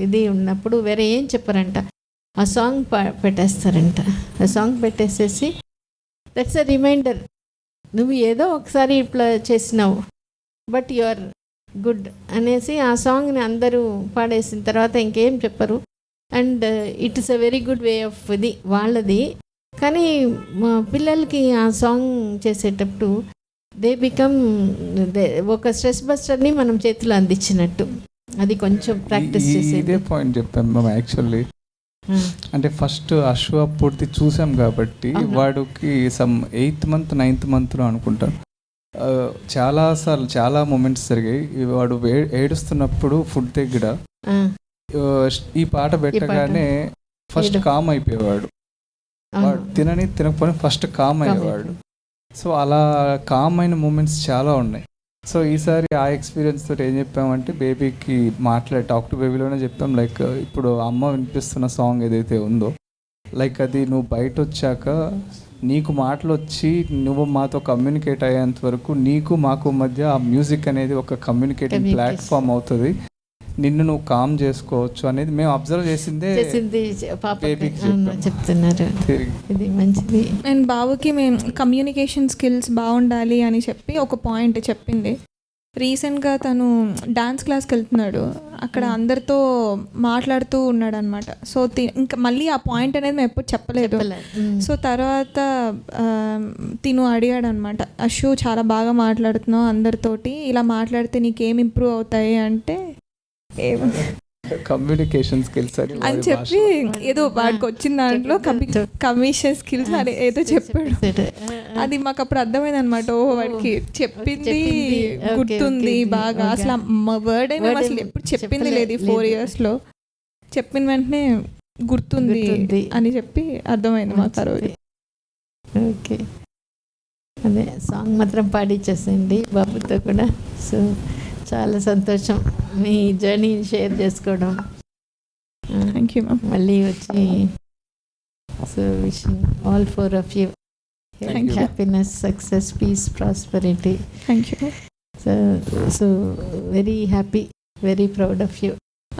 ఇది ఉన్నప్పుడు వేరే ఏం చెప్పారంట, ఆ సాంగ్ పెట్టేస్తారంట. ఆ సాంగ్ పెట్టేసేసి దట్స్ అ రిమైండర్, నువ్వు ఏదో ఒకసారి ఇట్లా చేసినావు బట్ యు ఆర్ గుడ్ అనేసి ఆ సాంగ్ని అందరూ పాడేసిన తర్వాత ఇంకేం చెప్పరు. And it is a very good way of ఇది వాళ్ళది. కానీ మా పిల్లలకి ఆ సాంగ్ చేసేటప్పుడు దే బికమ్ ఒక స్ట్రెస్ బస్టర్ని మనం చేతిలో అందించినట్టు. అది కొంచెం ప్రాక్టీస్ చేసేదే పాయింట్ చెప్పాను మేము యాక్చువల్లీ. అంటే ఫస్ట్ అశ్వ పూర్తి చూసాం కాబట్టి వాడికి సమ్ 8th month 9th monthలో అనుకుంటాను చాలాసార్లు చాలా మూమెంట్స్ జరిగాయి. వాడు ఏడుస్తున్నప్పుడు ఫుడ్ దగ్గర ఈ పాట పెట్టగానే ఫస్ట్ కామ్ అయిపోయేవాడు. వాడు తినకపోయినా ఫస్ట్ కామ్ అయ్యేవాడు. సో అలా కామ్ అయిన మూమెంట్స్ చాలా ఉన్నాయి. సో ఈసారి ఆ ఎక్స్పీరియన్స్ తోటి ఏం చెప్పామంటే బేబీకి టాక్ టు బేబీలోనే చెప్పాం, లైక్ ఇప్పుడు అమ్మ వినిపిస్తున్న సాంగ్ ఏదైతే ఉందో, లైక్ అది నువ్వు బయట వచ్చాక నీకు మాటలు వచ్చి నువ్వు మాతో కమ్యూనికేట్ అయ్యేంత వరకు నీకు మాకు మధ్య ఆ మ్యూజిక్ అనేది ఒక కమ్యూనికేటింగ్ ప్లాట్ఫామ్ అవుతుంది, నిన్ను నువ్వు కామ్ చేసుకోవచ్చు అనేది మేము అబ్జర్వ్ చేసిందే చెప్తున్నారు. ఇది మంచిది. అండ్ బాబుకి మేము కమ్యూనికేషన్ స్కిల్స్ బాగుండాలి అని చెప్పి ఒక పాయింట్ చెప్పింది. రీసెంట్గా తను డాన్స్ క్లాస్కి వెళ్తున్నాడు, అక్కడ అందరితో మాట్లాడుతూ ఉన్నాడు అనమాట. సో ఇంకా మళ్ళీ ఆ పాయింట్ అనేది మేము ఎప్పుడు చెప్పలేదు. సో తర్వాత తిను అడిగాడు అనమాట, అశు చాలా బాగా మాట్లాడుతున్నావు అందరితోటి, ఇలా మాట్లాడితే నీకేం ఇంప్రూవ్ అవుతాయి అంటే కమ్యూనికేషన్ స్కిల్స్ అని చెప్పి ఏదో వాడికి వచ్చిన దాంట్లో కమ్యూనికేషన్ స్కిల్స్ అని ఏదో చెప్పాడు. అది మాకు అప్పుడు అర్థమైంది అనమాట, ఓ వాడికి చెప్పింది గుర్తుంది బాగా. అసలు వర్డ్ అయినా అసలు ఎప్పుడు చెప్పింది లేదు ఈ 4 yearsలో, చెప్పిన వెంటనే గుర్తుంది అని చెప్పి అర్థమైంది మాకు ఆ రోజు. ఓకే, అదే సాంగ్ మాత్రం పాడిచ్చేసేయండి బాబుతో కూడా. సో చాలా సంతోషం మీ జర్నీ షేర్ చేసుకోవడం. Thank you ma'am. మళ్ళీ వచ్చి so wishing all four of you Thank you. Happiness, success, peace, prosperity. Thank you. So very happy, very proud of you.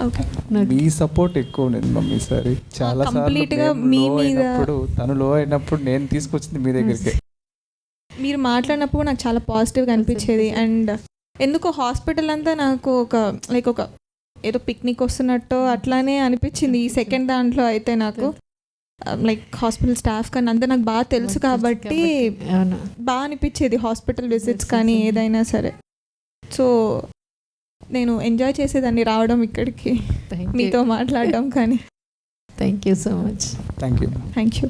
Okay. మీ సపోర్ట్ ఎక్కువ ఉండేది మమ్మీ ఈసారి. చాలా Complete గా మీ మీద- తను లో అయినప్పుడు నేను తీసుకొచ్చింది మీ దగ్గరికి. మీరు మాట్లాడినప్పుడు నాకు చాలా పాజిటివ్గా అనిపించేది. అండ్ ఎందుకో హాస్పిటల్ అంతా నాకు ఒక లైక్ ఒక ఏదో పిక్నిక్ వస్తున్నట్టు అట్లానే అనిపించింది. ఈ సెకండ్ దాంట్లో అయితే నాకు లైక్ హాస్పిటల్ స్టాఫ్ కానీ అంతా నాకు బాగా తెలుసు కాబట్టి అవును, బాగా అనిపించేది హాస్పిటల్ విజిట్స్ కానీ ఏదైనా సరే. సో నేను ఎంజాయ్ చేసేదాన్ని రావడం ఇక్కడికి, మీతో మాట్లాడడం కానీ. Thank you so much. Thank you. Thank you.